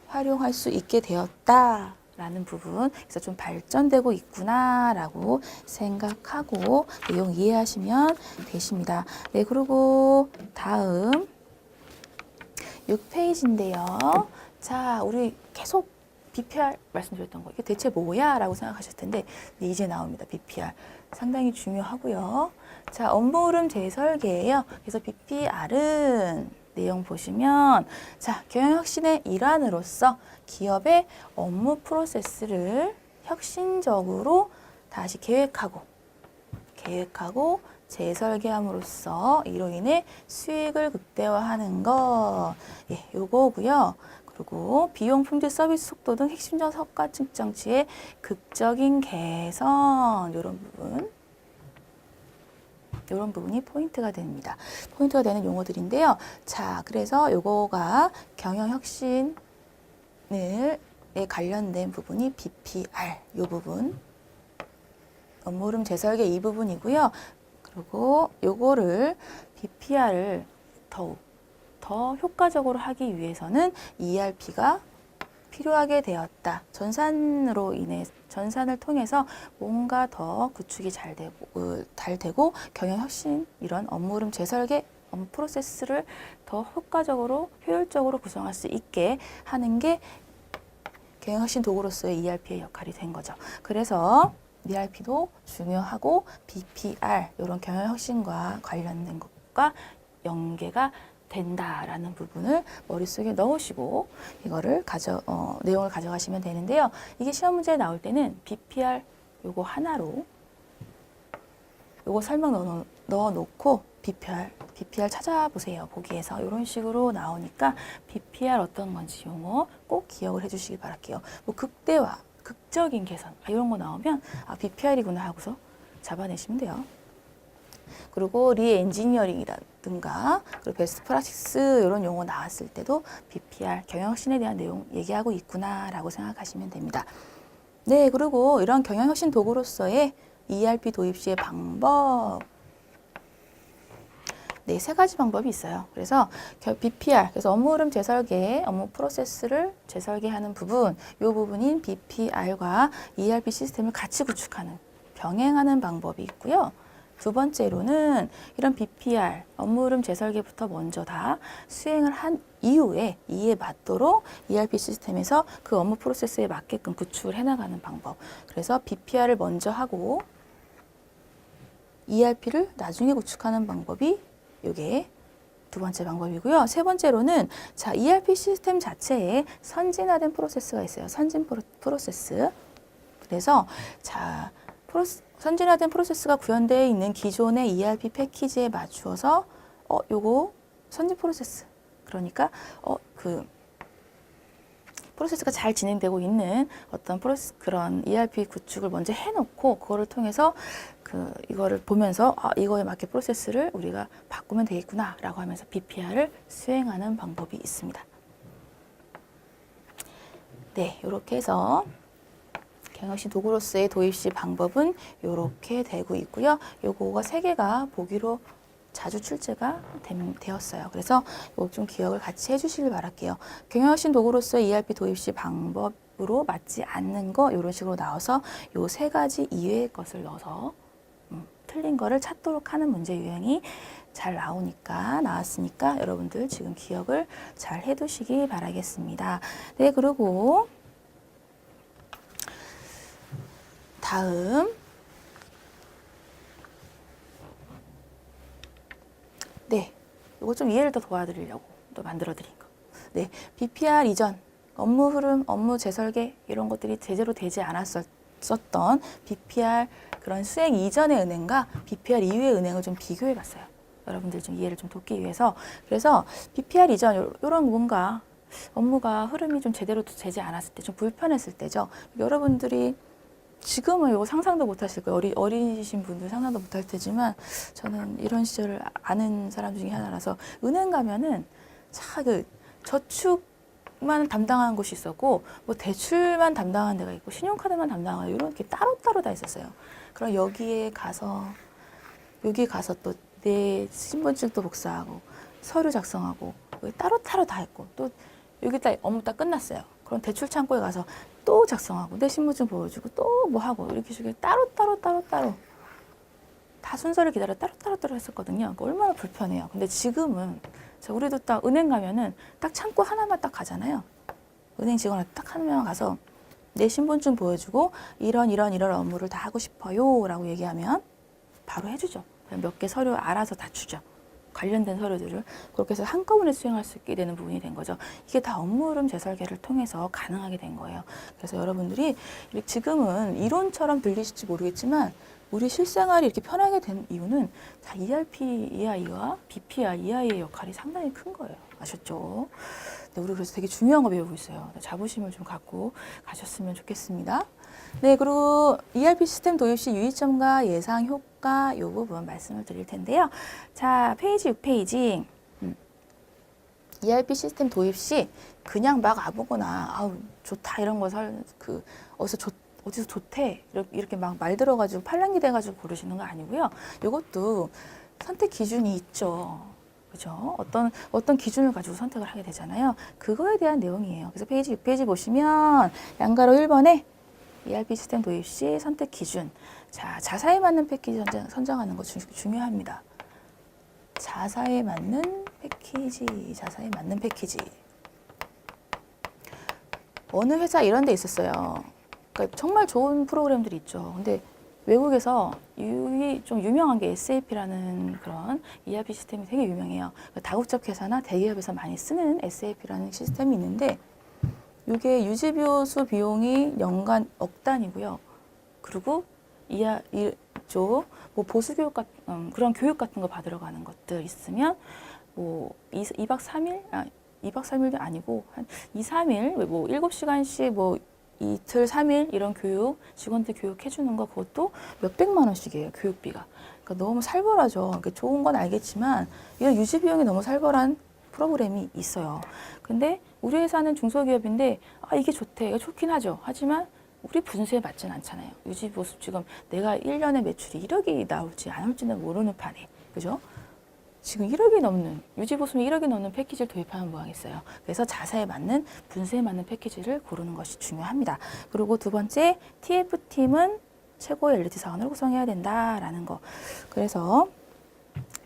활용할 수 있게 되었다라는 부분, 그래서 좀 발전되고 있구나라고 생각하고 내용 이해하시면 되십니다. 네, 그리고 다음 6페이지인데요. 자, 우리 계속 BPR 말씀드렸던 거, 이게 대체 뭐야? 라고 생각하실 텐데, 네, 이제 나옵니다. BPR. 상당히 중요하고요. 자, 업무 흐름 재설계예요. 그래서 BPR은 내용 보시면, 자, 경영혁신의 일환으로서 기업의 업무 프로세스를 혁신적으로 다시 계획하고 재설계함으로써 이로 인해 수익을 극대화하는 것, 예, 요거고요. 그리고 비용, 품질, 서비스 속도 등 핵심적 성과 측정치의 극적인 개선, 이런 부분이 포인트가 됩니다. 포인트가 되는 용어들인데요. 자, 그래서 요거가 경영혁신에 관련된 부분이 BPR, 요 부분. 업무 흐름 재설계 이 부분이고요. 그리고 요거를 BPR을 더 효과적으로 하기 위해서는 ERP가 필요하게 되었다. 전산을 통해서 뭔가 더 구축이 잘 되고 경영혁신 이런 업무 흐름 재설계 업무 프로세스를 더 효과적으로 효율적으로 구성할 수 있게 하는 게 경영혁신 도구로서의 ERP의 역할이 된 거죠. 그래서 ERP도 중요하고 BPR 이런 경영혁신과 관련된 것과 연계가 된다라는 부분을 머릿속에 넣으시고 이거를 내용을 가져가시면 되는데요. 이게 시험 문제에 나올 때는 BPR 요거 하나로 요거 설명 넣어놓고 BPR 찾아보세요. 보기에서 이런 식으로 나오니까 BPR 어떤 건지 용어 꼭 기억을 해주시길 바랄게요. 뭐 극대화, 극적인 개선 이런 거 나오면 BPR이구나 하고서 잡아내시면 돼요. 그리고 리엔지니어링이라든가 그리고 베스트 프랙티스 이런 용어 나왔을 때도 BPR 경영혁신에 대한 내용 얘기하고 있구나라고 생각하시면 됩니다. 네, 그리고 이런 경영혁신 도구로서의 ERP 도입 시의 방법. 네, 3가지 방법이 있어요. 그래서 BPR, 그래서 업무 흐름 재설계, 업무 프로세스를 재설계하는 부분, 이 부분인 BPR과 ERP 시스템을 같이 구축하는, 병행하는 방법이 있고요. 두 번째로는 이런 BPR, 업무 흐름 재설계부터 먼저 다 수행을 한 이후에 이에 맞도록 ERP 시스템에서 그 업무 프로세스에 맞게끔 구축을 해나가는 방법. 그래서 BPR을 먼저 하고 ERP를 나중에 구축하는 방법이 이게 두 번째 방법이고요. 세 번째로는 자, ERP 시스템 자체에 선진화된 프로세스가 있어요. 선진 프로세스. 그래서 자, 선진화된 프로세스가 구현되어 있는 기존의 ERP 패키지에 맞추어서 요거 선진 프로세스. 그러니까 그 프로세스가 잘 진행되고 있는 어떤 그런 ERP 구축을 먼저 해놓고 그거를 통해서 이거를 보면서 이거에 맞게 프로세스를 우리가 바꾸면 되겠구나라고 하면서 BPR을 수행하는 방법이 있습니다. 네, 이렇게 해서 경영혁신 도구로서의 도입 시 방법은 이렇게 되고 있고요. 요거가 3개가 보기로 자주 출제가 되었어요. 그래서 이거 좀 기억을 같이 해주시길 바랄게요. 경영혁신 도구로서의 ERP 도입 시 방법으로 맞지 않는 거 이런 식으로 나와서 요 3가지 이외의 것을 넣어서 틀린 거를 찾도록 하는 문제 유형이 잘 나왔으니까 여러분들 지금 기억을 잘 해두시기 바라겠습니다. 네, 그리고 다음 네, 이거 좀 이해를 더 도와드리려고 또 만들어드린 거. 네, BPR 이전 업무 흐름, 업무 재설계 이런 것들이 제대로 되지 않았었던 BPR 그런 수행 이전의 은행과 BPR 이후의 은행을 좀 비교해봤어요. 여러분들 좀 이해를 좀 돕기 위해서. 그래서 BPR 이전 이런 뭔가 업무가 흐름이 좀 제대로 되지 않았을 때, 좀 불편했을 때죠. 여러분들이 지금은 이거 상상도 못 하실 거예요. 어리신 분들 상상도 못 할 테지만 저는 이런 시절을 아는 사람 중에 하나라서 은행 가면은 저축만 담당하는 곳이 있었고 뭐 대출만 담당하는 데가 있고 신용카드만 담당하는 이렇게 따로따로 다 있었어요. 그럼 여기 가서 또 내 신분증도 복사하고 서류 작성하고 따로따로 다 했고 또 여기 딱 업무 딱 끝났어요. 그럼 대출 창구에 가서 또 작성하고 내 신분증 보여주고 또 뭐 하고 이렇게 식으로 따로따로 다 순서를 기다려 따로따로 했었거든요. 얼마나 불편해요. 근데 지금은 우리도 딱 은행 가면은 딱 창구 하나만 딱 가잖아요. 은행 직원한테 딱 한 명 가서 내 신분증 보여주고 이런 업무를 다 하고 싶어요 라고 얘기하면 바로 해주죠. 몇 개 서류 알아서 다 주죠. 관련된 서류들을 그렇게 해서 한꺼번에 수행할 수 있게 되는 부분이 된 거죠. 이게 다 업무 흐름 재설계를 통해서 가능하게 된 거예요. 그래서 여러분들이 지금은 이론처럼 들리실지 모르겠지만 우리 실생활이 이렇게 편하게 된 이유는 다 ERP, EI와 BPR, EI의 역할이 상당히 큰 거예요. 아셨죠? 네, 우리 그래서 되게 중요한 거 배우고 있어요. 자부심을 좀 갖고 가셨으면 좋겠습니다. 네, 그리고 ERP 시스템 도입 시 유의점과 예상 효과 이 부분 말씀을 드릴 텐데요. 자, 페이지 6페이지. ERP 시스템 도입 시 그냥 막 아무거나 좋다 이런 거 어디서 좋대 이렇게 막 말 들어가지고 팔랑기 돼가지고 고르시는 거 아니고요. 이것도 선택 기준이 있죠. 그죠? 어떤 기준을 가지고 선택을 하게 되잖아요. 그거에 대한 내용이에요. 그래서 페이지 6페이지 보시면 양가로 1번에 ERP 시스템 도입 시 선택 기준. 자, 자사에 맞는 패키지 선정하는 거 중요합니다. 자사에 맞는 패키지, 자사에 맞는 패키지. 어느 회사 이런 데 있었어요. 그러니까 정말 좋은 프로그램들이 있죠. 근데 외국에서 좀 유명한 게 SAP라는 그런 ERP 시스템이 되게 유명해요. 다국적 회사나 대기업에서 많이 쓰는 SAP라는 시스템이 있는데 이게 유지보수 비용이 연간 억 단위고요. 그리고 뭐 보수 교육 같은 그런 교육 같은 거 받으러 가는 것들 있으면 뭐 2박 3일 2박 3일도 아니고 한 2, 3일 뭐 7시간씩 뭐 이틀 3일 이런 교육 직원들 교육해 주는 거 그것도 몇백만 원씩이에요. 교육비가. 그러니까 너무 살벌하죠. 그러니까 좋은 건 알겠지만 이런 유지 비용이 너무 살벌한 프로그램이 있어요. 근데 우리 회사는 중소기업인데 이게 좋대. 이거 좋긴 하죠. 하지만 우리 분수에 맞진 않잖아요. 유지보수 지금 내가 1년에 매출이 1억이 나올지 안 올지는 모르는 판에. 그죠? 지금 1억이 넘는, 유지보수면 1억이 넘는 패키지를 도입하면 뭐 하겠어요. 그래서 자사에 맞는, 분수에 맞는 패키지를 고르는 것이 중요합니다. 그리고 두 번째, TF팀은 최고의 엘리트 사원을 구성해야 된다라는 거. 그래서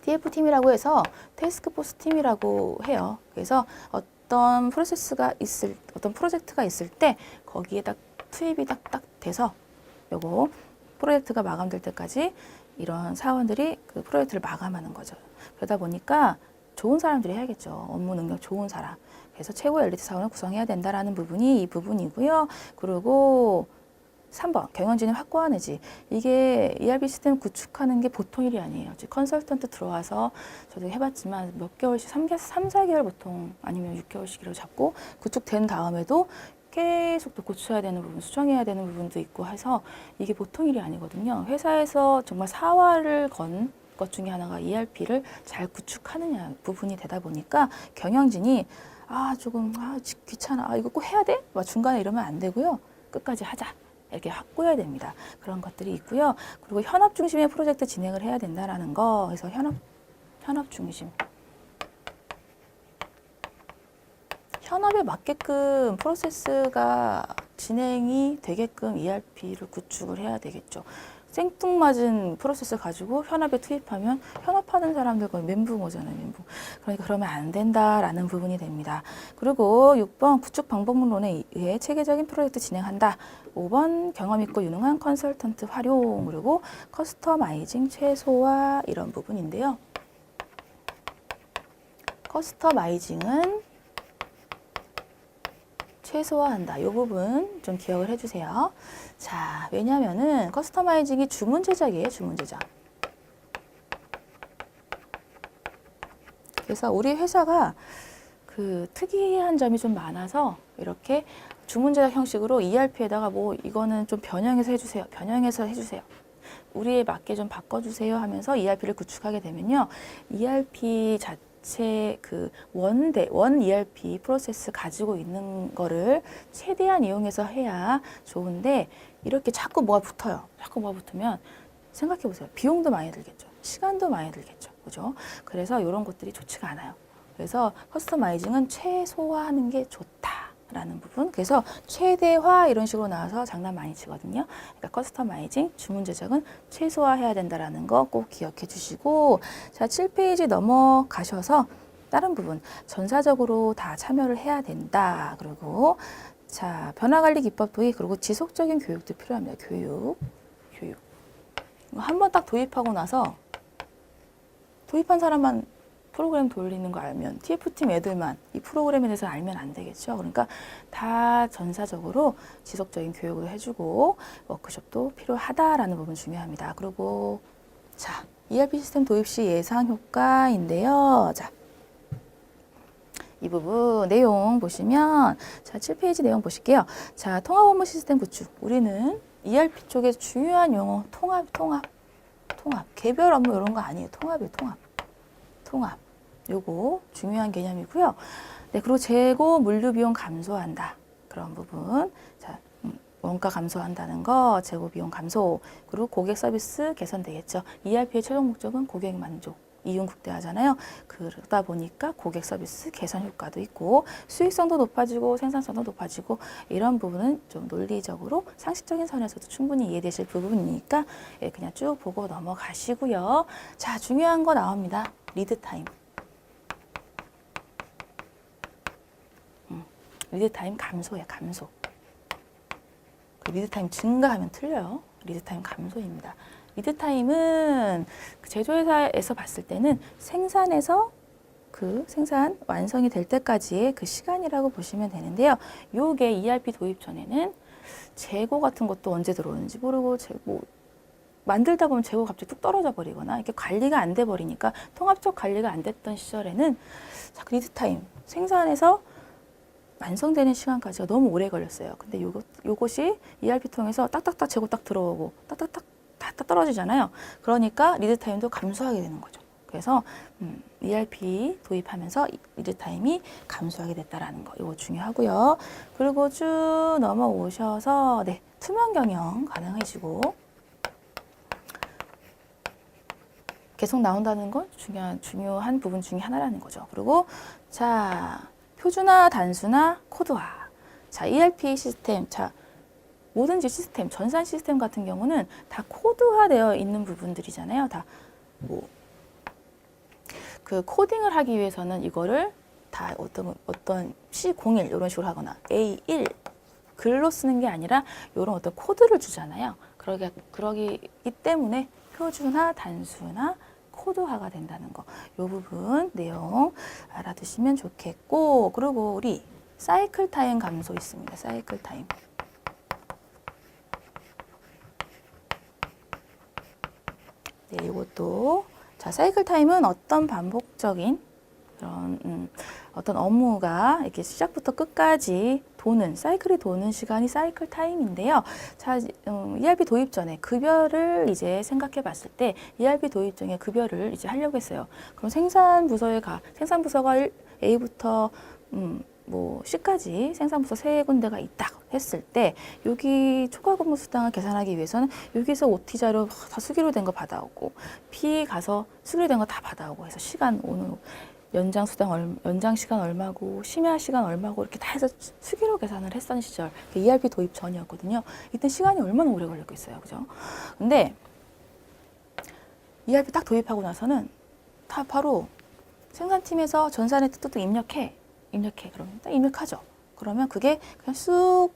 TF팀이라고 해서 테스크포스 팀이라고 해요. 그래서 어떤 프로젝트가 있을 때 거기에 딱 투입이 딱 돼서 요거 프로젝트가 마감될 때까지 이런 사원들이 그 프로젝트를 마감하는 거죠. 그러다 보니까 좋은 사람들이 해야겠죠. 업무 능력 좋은 사람. 그래서 최고의 엘리트 사원을 구성해야 된다라는 부분이 이 부분이고요. 그리고 3번 경영진을 확보하는지. 이게 ERP 시스템 구축하는 게 보통 일이 아니에요. 컨설턴트 들어와서 저도 해봤지만 몇 개월씩 3, 4개월 보통 아니면 6개월씩이라고 잡고 구축된 다음에도 계속 또 고쳐야 되는 부분, 수정해야 되는 부분도 있고 해서 이게 보통 일이 아니거든요. 회사에서 정말 사활을 건 것 중에 하나가 ERP를 잘 구축하느냐 부분이 되다 보니까 경영진이 조금 귀찮아. 이거 꼭 해야 돼? 막 중간에 이러면 안 되고요. 끝까지 하자. 이렇게 확보해야 됩니다. 그런 것들이 있고요. 그리고 현업 중심의 프로젝트 진행을 해야 된다라는 거. 그래서 현업 중심. 현업에 맞게끔 프로세스가 진행이 되게끔 ERP를 구축을 해야 되겠죠. 생뚱맞은 프로세스를 가지고 현업에 투입하면 현업하는 사람들 거의 멘붕 오잖아요. 멘붕. 그러니까 그러면 안 된다라는 부분이 됩니다. 그리고 6번 구축 방법론에 의해 체계적인 프로젝트 진행한다. 5번 경험 있고 유능한 컨설턴트 활용. 그리고 커스터마이징 최소화 이런 부분인데요. 커스터마이징은 최소화한다. 이 부분 좀 기억을 해주세요. 자, 왜냐면은 커스터마이징이 주문 제작이에요. 주문 제작. 그래서 우리 회사가 그 특이한 점이 좀 많아서 이렇게 주문 제작 형식으로 ERP에다가 뭐 이거는 좀 변형해서 해주세요. 변형해서 해주세요. 우리에 맞게 좀 바꿔주세요 하면서 ERP를 구축하게 되면요. ERP 그 원 ERP 프로세스 가지고 있는 거를 최대한 이용해서 해야 좋은데 이렇게 자꾸 뭐가 붙어요. 자꾸 뭐가 붙으면 생각해 보세요. 비용도 많이 들겠죠. 시간도 많이 들겠죠. 그죠? 그래서 이런 것들이 좋지가 않아요. 그래서 커스터마이징은 최소화하는 게 좋다라는 부분. 그래서 최대화 이런 식으로 나와서 장난 많이 치거든요. 그러니까 커스터마이징, 주문 제작은 최소화해야 된다라는 거 꼭 기억해 주시고, 자, 7페이지 넘어가셔서 다른 부분 전사적으로 다 참여를 해야 된다. 그리고 자, 변화관리 기법 도입, 그리고 지속적인 교육도 필요합니다. 교육. 한번 딱 도입하고 나서 도입한 사람만 프로그램 돌리는 거 알면, TF팀 애들만 이 프로그램에 대해서 알면 안 되겠죠. 그러니까 다 전사적으로 지속적인 교육을 해주고 워크숍도 필요하다라는 부분 중요합니다. 그리고 자, ERP 시스템 도입 시 예상 효과인데요. 자, 이 부분 내용 보시면, 자, 7페이지 내용 보실게요. 자, 통합 업무 시스템 구축. 우리는 ERP 쪽에 중요한 용어, 통합. 개별 업무 이런 거 아니에요. 통합이에요, 통합. 요거 중요한 개념이고요. 네, 그리고 재고 물류 비용 감소한다. 그런 부분. 자, 원가 감소한다는 거, 재고 비용 감소. 그리고 고객 서비스 개선되겠죠. ERP의 최종 목적은 고객 만족. 이윤 극대화잖아요. 그러다 보니까 고객 서비스 개선 효과도 있고 수익성도 높아지고 생산성도 높아지고 이런 부분은 좀 논리적으로 상식적인 선에서도 충분히 이해되실 부분이니까 그냥 쭉 보고 넘어가시고요. 자, 중요한 거 나옵니다. 리드 타임. 리드 타임 감소예요, 감소. 리드 타임 증가하면 틀려요. 리드 타임 감소입니다. 리드 타임은 제조회사에서 봤을 때는 생산에서 그 생산 완성이 될 때까지의 그 시간이라고 보시면 되는데요. 요게 ERP 도입 전에는 재고 같은 것도 언제 들어오는지 모르고 뭐 만들다 보면 재고 갑자기 뚝 떨어져 버리거나 이렇게 관리가 안 돼 버리니까 통합적 관리가 안 됐던 시절에는 리드 타임 생산에서 완성되는 시간까지가 너무 오래 걸렸어요. 근데 요것이 ERP 통해서 딱딱딱 재고 딱 들어오고 딱딱딱 다 떨어지잖아요. 그러니까 리드 타임도 감소하게 되는 거죠. 그래서 ERP 도입하면서 리드 타임이 감소하게 됐다라는 거, 이거 중요하고요. 그리고 쭉 넘어오셔서 네, 투명 경영 가능해지고 계속 나온다는 건 중요한 부분 중에 하나라는 거죠. 그리고 자, 표준화, 단순화, 코드화. 자, ERP 시스템, 자, 뭐든지 시스템, 전산 시스템 같은 경우는 다 코드화되어 있는 부분들이잖아요. 다 뭐 그 코딩을 하기 위해서는 이거를 다 어떤 C01 이런 식으로 하거나 A1 글로 쓰는 게 아니라 이런 어떤 코드를 주잖아요. 그러기 때문에 표준화, 단순화, 코드화가 된다는 거. 이 부분 내용 알아두시면 좋겠고, 그리고 우리 사이클 타임 감소 있습니다. 사이클 타임. 네, 이것도 자, 사이클 타임은 어떤 반복적인 그런 어떤 업무가 이렇게 시작부터 끝까지 도는 사이클이 도는 시간이 사이클 타임인데요. 자, ERP 도입 전에 급여를 이제 생각해 봤을 때 ERP 도입 전에 급여를 이제 하려고 했어요. 그럼 생산 부서가 A부터 뭐 C까지 생산부서 세 군데가 있다 했을 때 여기 초과 근무 수당을 계산하기 위해서는 여기서 OT 자료 다 수기로 된 거 받아오고 P 가서 수기로 된 거 다 받아오고 해서 시간 오늘 연장 시간 얼마고 심야 시간 얼마고 이렇게 다 해서 수기로 계산을 했던 시절 ERP 도입 전이었거든요. 이때 시간이 얼마나 오래 걸렸겠어요, 그죠? 근데 ERP 딱 도입하고 나서는 다 바로 생산팀에서 전산에 뚝뚝 입력해. 그러면 딱 입력하죠. 그러면 그게 그냥 쑥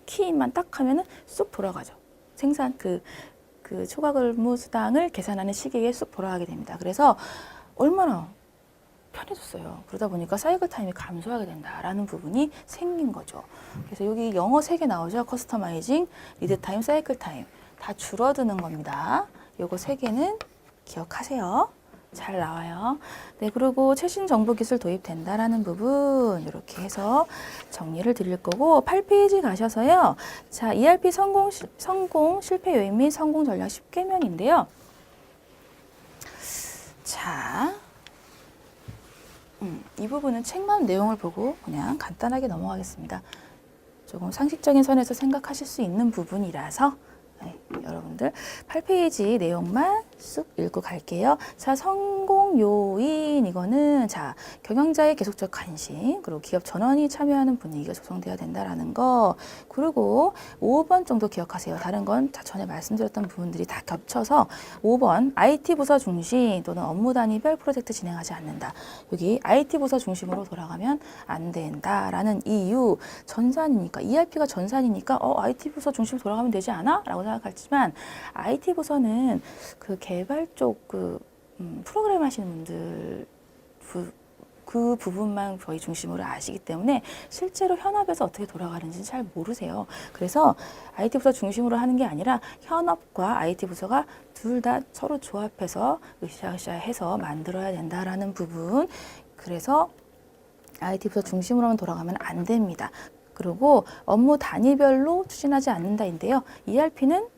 키만 딱 하면은 쑥 돌아가죠. 생산 그 초과 근무 수당을 계산하는 시기에 쑥 돌아가게 됩니다. 그래서 얼마나 편해졌어요. 그러다 보니까 사이클 타임이 감소하게 된다라는 부분이 생긴 거죠. 그래서 여기 영어 3개 나오죠. 커스터마이징, 리드 타임, 사이클 타임. 다 줄어드는 겁니다. 요거 3개는 기억하세요. 잘 나와요. 네, 그리고 최신 정보 기술 도입된다라는 부분 이렇게 해서 정리를 드릴 거고 8페이지 가셔서요. 자, ERP 성공 실패 요인 및 성공 전략 10개명인데요. 자, 이 부분은 책만 내용을 보고 그냥 간단하게 넘어가겠습니다. 조금 상식적인 선에서 생각하실 수 있는 부분이라서 네, 여러분들 8페이지 내용만 쑥 읽고 갈게요. 자, 성공 요인 이거는 자, 경영자의 계속적 관심 그리고 기업 전원이 참여하는 분위기가 조성되어야 된다라는 거. 그리고 5번 정도 기억하세요. 다른 건 다 전에 말씀드렸던 부분들이 다 겹쳐서 5번 IT 부서 중심 또는 업무 단위별 프로젝트 진행하지 않는다. 여기 IT 부서 중심으로 돌아가면 안 된다라는 이유. 전산이니까 ERP가 전산이니까 IT 부서 중심으로 돌아가면 되지 않아? 라고 생각하지만 IT 부서는 그 개발 쪽 프로그램 하시는 분들 그 부분만 거의 중심으로 아시기 때문에 실제로 현업에서 어떻게 돌아가는지 잘 모르세요. 그래서 IT 부서 중심으로 하는 게 아니라 현업과 IT 부서가 둘 다 서로 조합해서 으쌰으쌰해서 만들어야 된다라는 부분. 그래서 IT 부서 중심으로만 돌아가면 안 됩니다. 그리고 업무 단위별로 추진하지 않는다인데요. ERP는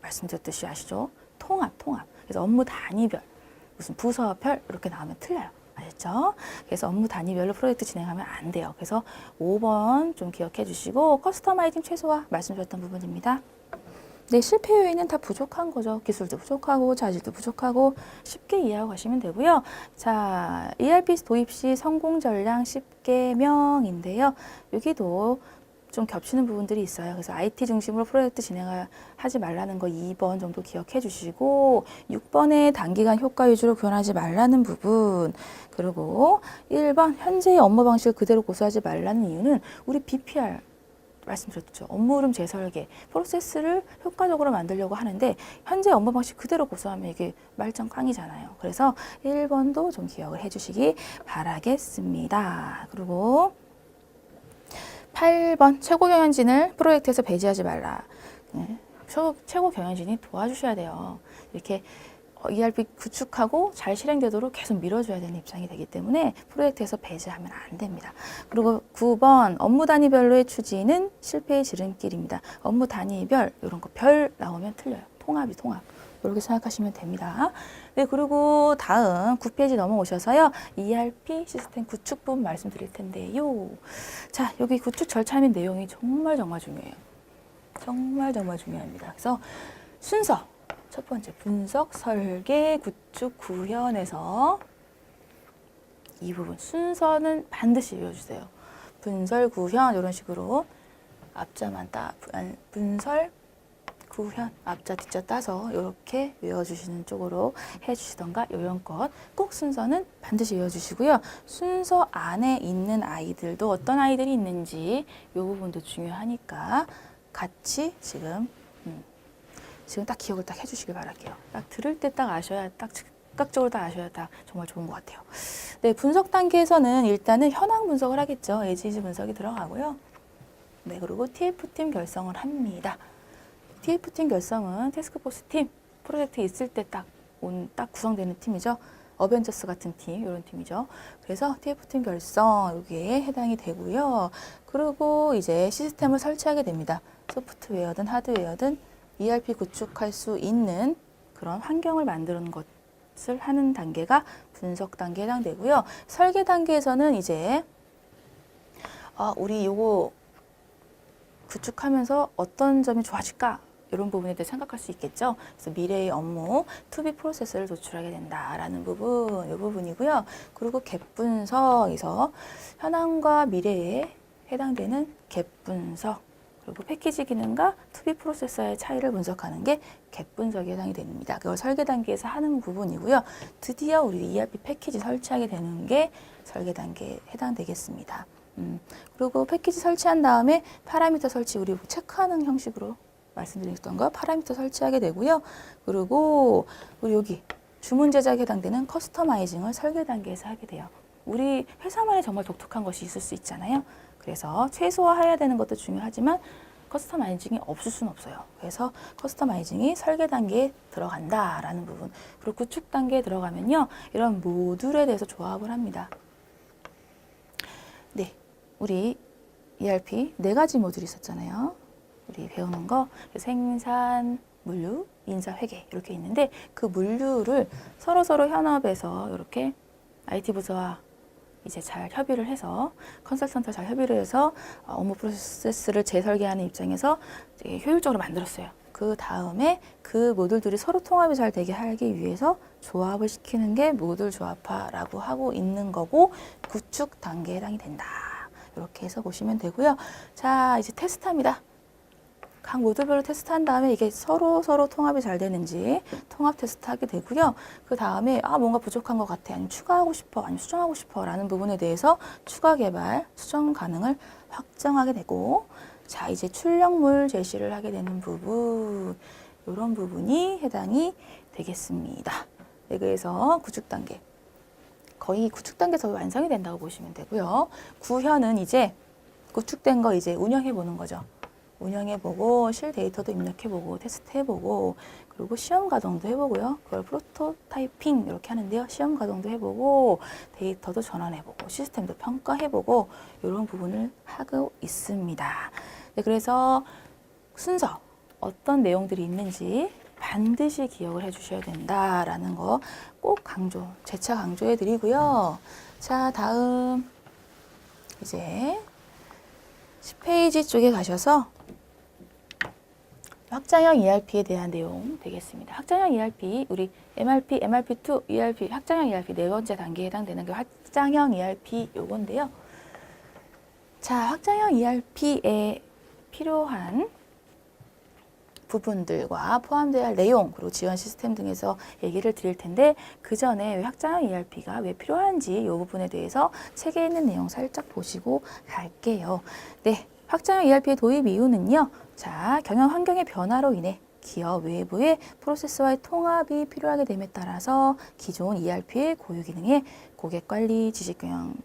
말씀드렸듯이 아시죠? 통합. 그래서 업무 단위별, 무슨 부서별 이렇게 나오면 틀려요. 아셨죠? 그래서 업무 단위별로 프로젝트 진행하면 안 돼요. 그래서 5번 좀 기억해 주시고 커스터마이징 최소화 말씀드렸던 부분입니다. 네, 실패 요인은 다 부족한 거죠. 기술도 부족하고 자질도 부족하고 쉽게 이해하고 가시면 되고요. 자, ERP 도입 시 성공 전략 10개명인데요. 여기도 좀 겹치는 부분들이 있어요. 그래서 IT 중심으로 프로젝트 진행하지 말라는 거 2번 정도 기억해 주시고 6번에 단기간 효과 위주로 구현하지 말라는 부분 그리고 1번 현재의 업무 방식을 그대로 고수하지 말라는 이유는 우리 BPR 말씀드렸죠. 업무 흐름 재설계, 프로세스를 효과적으로 만들려고 하는데 현재 업무 방식 그대로 고수하면 이게 말짱 꽝이잖아요. 그래서 1번도 좀 기억을 해주시기 바라겠습니다. 그리고 8번 최고 경영진을 프로젝트에서 배제하지 말라. 최고 경영진이 도와주셔야 돼요. 이렇게 ERP 구축하고 잘 실행되도록 계속 밀어줘야 되는 입장이 되기 때문에 프로젝트에서 배제하면 안 됩니다. 그리고 9번 업무 단위별로의 추진은 실패의 지름길입니다. 업무 단위별 이런 거 별 나오면 틀려요. 통합이 통합. 이렇게 생각하시면 됩니다. 네, 그리고 다음 9페이지 넘어오셔서요. ERP 시스템 구축 부분 말씀드릴 텐데요. 자, 여기 구축 절차 및 내용이 정말 중요해요. 정말 중요합니다. 그래서 순서 첫 번째 분석, 설계, 구축, 구현에서 이 부분 순서는 반드시 외워주세요. 분설, 구현 이런 식으로 앞자만 분설, 구현 앞자 뒷자 따서 이렇게 외워주시는 쪽으로 해주시던가 이런 것 꼭 순서는 반드시 외워주시고요. 순서 안에 있는 아이들도 어떤 아이들이 있는지 이 부분도 중요하니까 같이 지금 딱 기억을 딱 해주시길 바랄게요. 딱 들을 때 딱 아셔야 딱 즉각적으로 딱 아셔야 딱 정말 좋은 것 같아요. 네, 분석 단계에서는 일단은 현황 분석을 하겠죠. 에지지 분석이 들어가고요. 네, 그리고 TF팀 결성을 합니다. TF팀 결성은 태스크포스 팀, 프로젝트 있을 때 딱 구성되는 팀이죠. 어벤져스 같은 팀, 이런 팀이죠. 그래서 TF팀 결성 여기에 해당이 되고요. 그리고 이제 시스템을 설치하게 됩니다. 소프트웨어든 하드웨어든 ERP 구축할 수 있는 그런 환경을 만드는 것을 하는 단계가 분석 단계에 해당되고요. 설계 단계에서는 이제 우리 요거 구축하면서 어떤 점이 좋아질까? 이런 부분에 대해 생각할 수 있겠죠. 그래서 미래의 업무, 투비 프로세스를 도출하게 된다라는 부분, 이 부분이고요. 그리고 갭 분석에서 현황과 미래에 해당되는 갭 분석, 그리고 패키지 기능과 투비 프로세서의 차이를 분석하는 게 갭 분석에 해당이 됩니다. 그걸 설계 단계에서 하는 부분이고요. 드디어 우리 ERP 패키지 설치하게 되는 게 설계 단계에 해당되겠습니다. 그리고 패키지 설치한 다음에 파라미터 설치 우리 체크하는 형식으로 말씀드렸던 거 파라미터 설치하게 되고요. 그리고 우리 여기 주문 제작에 해당되는 커스터마이징을 설계 단계에서 하게 돼요. 우리 회사만의 정말 독특한 것이 있을 수 있잖아요. 그래서 최소화해야 되는 것도 중요하지만 커스터마이징이 없을 수는 없어요. 그래서 커스터마이징이 설계 단계에 들어간다라는 부분. 그리고 구축 단계에 들어가면요. 이런 모듈에 대해서 조합을 합니다. 네, 우리 ERP 4가지 모듈이 있었잖아요. 우리 배우는 거 생산, 물류, 인사, 회계 이렇게 있는데 그 물류를 서로 현업에서 이렇게 IT 부서와 이제 잘 협의를 해서 컨설턴트와 잘 협의를 해서 업무 프로세스를 재설계하는 입장에서 되게 효율적으로 만들었어요. 그 다음에 그 모듈들이 서로 통합이 잘 되게 하기 위해서 조합을 시키는 게 모듈 조합화라고 하고 있는 거고 구축 단계에 해당이 된다. 이렇게 해서 보시면 되고요. 자, 이제 테스트합니다. 각 모듈별로 테스트한 다음에 이게 서로 통합이 잘 되는지 통합 테스트 하게 되고요. 그 다음에 뭔가 부족한 것 같아. 아니면 추가하고 싶어. 아니면 수정하고 싶어. 라는 부분에 대해서 추가 개발, 수정 가능을 확정하게 되고 자, 이제 출력물 제시를 하게 되는 부분 이런 부분이 해당이 되겠습니다. 네, 그래서 구축 단계 거의 구축 단계에서 완성이 된다고 보시면 되고요. 구현은 이제 구축된 거 이제 운영해 보는 거죠. 운영해보고 실 데이터도 입력해보고 테스트해보고 그리고 시험 가동도 해보고요. 그걸 프로토타이핑 이렇게 하는데요. 시험 가동도 해보고 데이터도 전환해보고 시스템도 평가해보고 이런 부분을 하고 있습니다. 네, 그래서 순서 어떤 내용들이 있는지 반드시 기억을 해주셔야 된다라는 거 꼭 재차 강조해드리고요. 자, 다음 이제 10페이지 쪽에 가셔서 확장형 ERP에 대한 내용 되겠습니다. 확장형 ERP, 우리 MRP, MRP2, ERP, 확장형 ERP 4번째 단계에 해당되는 게 확장형 ERP 요건데요. 자, 확장형 ERP에 필요한 부분들과 포함되어야 할 내용, 그리고 지원 시스템 등에서 얘기를 드릴 텐데, 그 전에 확장형 ERP가 왜 필요한지 이 부분에 대해서 책에 있는 내용 살짝 보시고 갈게요. 네, 확장형 ERP의 도입 이유는요. 자, 경영 환경의 변화로 인해 기업 외부의 프로세스와의 통합이 필요하게 됨에 따라서 기존 ERP의 고유 기능에 고객 관리, 지식 경영,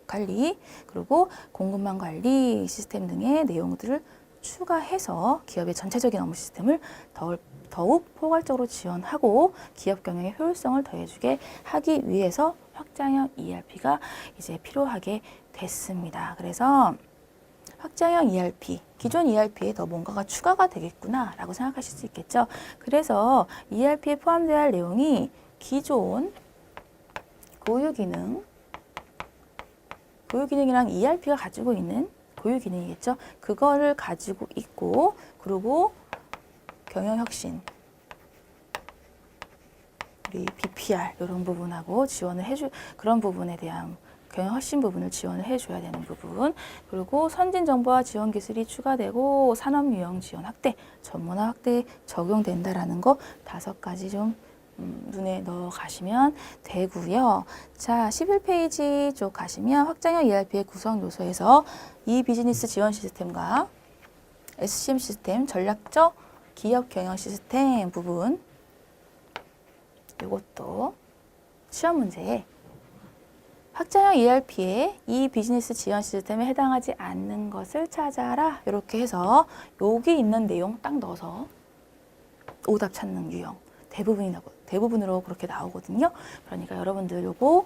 관리, 그리고 공급망 관리 시스템 등의 내용들을 추가해서 기업의 전체적인 업무 시스템을 더욱 포괄적으로 지원하고 기업 경영의 효율성을 더해주게 하기 위해서 확장형 ERP가 이제 필요하게 됐습니다. 그래서 확장형 ERP, 기존 ERP에 더 뭔가가 추가가 되겠구나 라고 생각하실 수 있겠죠. 그래서 ERP에 포함되어야 할 내용이 기존 고유 기능이랑 ERP가 가지고 있는 고유 기능이겠죠. 그거를 가지고 있고, 그리고 경영혁신, 우리 BPR 이런 부분하고 지원을 그런 부분에 대한 경영혁신 부분을 지원을 해줘야 되는 부분, 그리고 선진정보와 지원 기술이 추가되고 산업유형 지원 확대, 전문화 확대 적용된다라는 거 5가지 좀 눈에 넣어 가시면 되고요. 자, 11페이지 쪽 가시면 확장형 ERP의 구성 요소에서 이 비즈니스 지원 시스템과 SCM 시스템, 전략적 기업 경영 시스템 부분, 이것도 시험 문제에 확장형 ERP의 이 비즈니스 지원 시스템에 해당하지 않는 것을 찾아라. 이렇게 해서 여기 있는 내용 딱 넣어서 오답 찾는 유형. 대부분으로 그렇게 나오거든요. 그러니까 여러분들 요거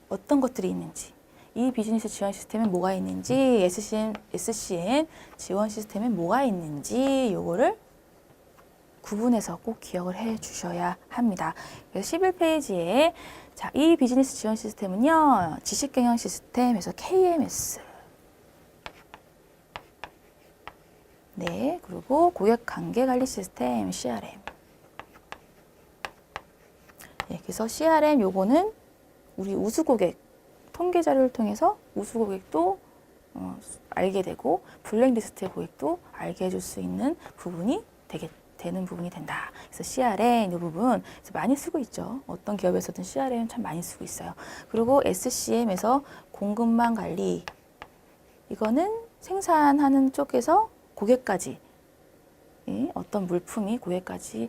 어떤 것들이 있는지, 이 비즈니스 지원 시스템에 뭐가 있는지, SCM 지원 시스템에 뭐가 있는지 요거를 구분해서 꼭 기억을 해 주셔야 합니다. 그래서 11페이지에 자, 이 비즈니스 지원 시스템은요. 지식경영 시스템에서 KMS, 네, 그리고 고객 관계 관리 시스템 CRM. 네, 그래서 CRM 요거는 우리 우수 고객 통계 자료를 통해서 우수 고객도 알게 되고 블랙리스트의 고객도 알게 해줄 수 있는 부분이 되는 부분이 된다. 그래서 CRM 이 부분 많이 쓰고 있죠. 어떤 기업에서든 CRM 참 많이 쓰고 있어요. 그리고 SCM에서 공급망 관리, 이거는 생산하는 쪽에서 고객까지, 어떤 물품이 고객까지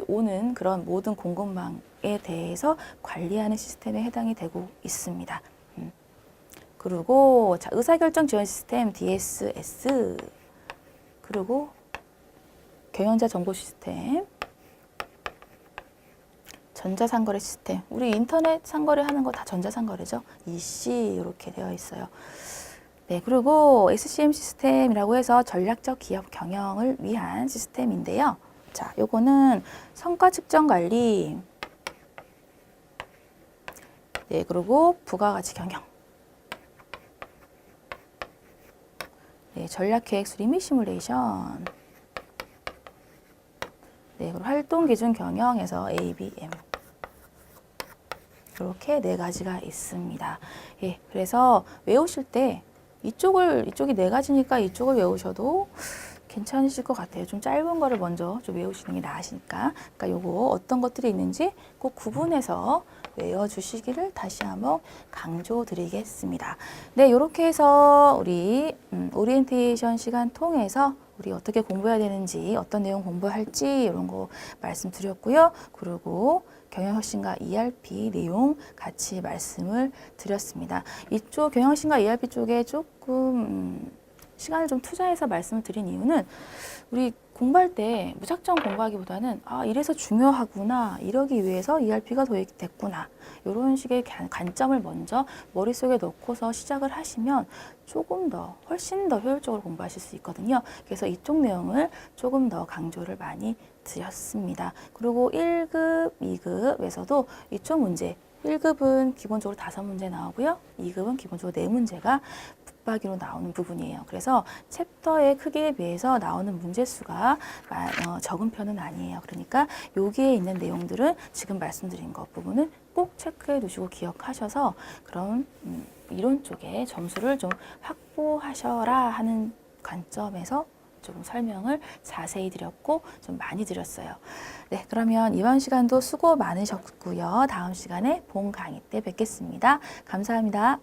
오는 그런 모든 공급망에 대해서 관리하는 시스템에 해당이 되고 있습니다. 그리고 자, 의사결정 지원 시스템 DSS, 그리고 경영자 정보 시스템, 전자상거래 시스템, 우리 인터넷 상거래 하는 거 다 전자상거래죠. EC 이렇게 되어 있어요. 네, 그리고 SCM 시스템이라고 해서 전략적 기업 경영을 위한 시스템인데요. 자, 요거는 성과 측정 관리, 네, 그리고 부가가치 경영, 네, 전략 계획 수립 및 시뮬레이션, 네, 그리고 활동 기준 경영에서 ABM. 이렇게 4가지가 있습니다. 예, 그래서 외우실 때 이쪽이 4가지니까 이쪽을 외우셔도 괜찮으실 것 같아요. 좀 짧은 거를 먼저 좀 외우시는 게 나으시니까. 그러니까 요거 어떤 것들이 있는지 꼭 구분해서 외워주시기를 다시 한번 강조드리겠습니다. 네, 이렇게 해서 우리 오리엔테이션 시간 통해서 우리 어떻게 공부해야 되는지, 어떤 내용 공부할지 이런 거 말씀드렸고요. 그리고 경영혁신과 ERP 내용 같이 말씀을 드렸습니다. 이쪽 경영혁신과 ERP 쪽에 조금 시간을 좀 투자해서 말씀을 드린 이유는 우리 공부할 때 무작정 공부하기보다는 이래서 중요하구나, 이러기 위해서 ERP가 도입됐구나, 이런 식의 관점을 먼저 머릿속에 넣고서 시작을 하시면 훨씬 더 효율적으로 공부하실 수 있거든요. 그래서 이쪽 내용을 조금 더 강조를 많이 드렸습니다. 그리고 1급, 2급에서도 이쪽 문제, 1급은 기본적으로 5문제 나오고요. 2급은 기본적으로 4문제가 붙박이로 나오는 부분이에요. 그래서 챕터의 크기에 비해서 나오는 문제 수가 적은 편은 아니에요. 그러니까 여기에 있는 내용들은 지금 말씀드린 것 부분은 꼭 체크해 두시고 기억하셔서 그런 이론 쪽에 점수를 좀 확보하셔라 하는 관점에서 좀 설명을 자세히 드렸고 좀 많이 드렸어요. 네, 그러면 이번 시간도 수고 많으셨고요. 다음 시간에 본 강의 때 뵙겠습니다. 감사합니다.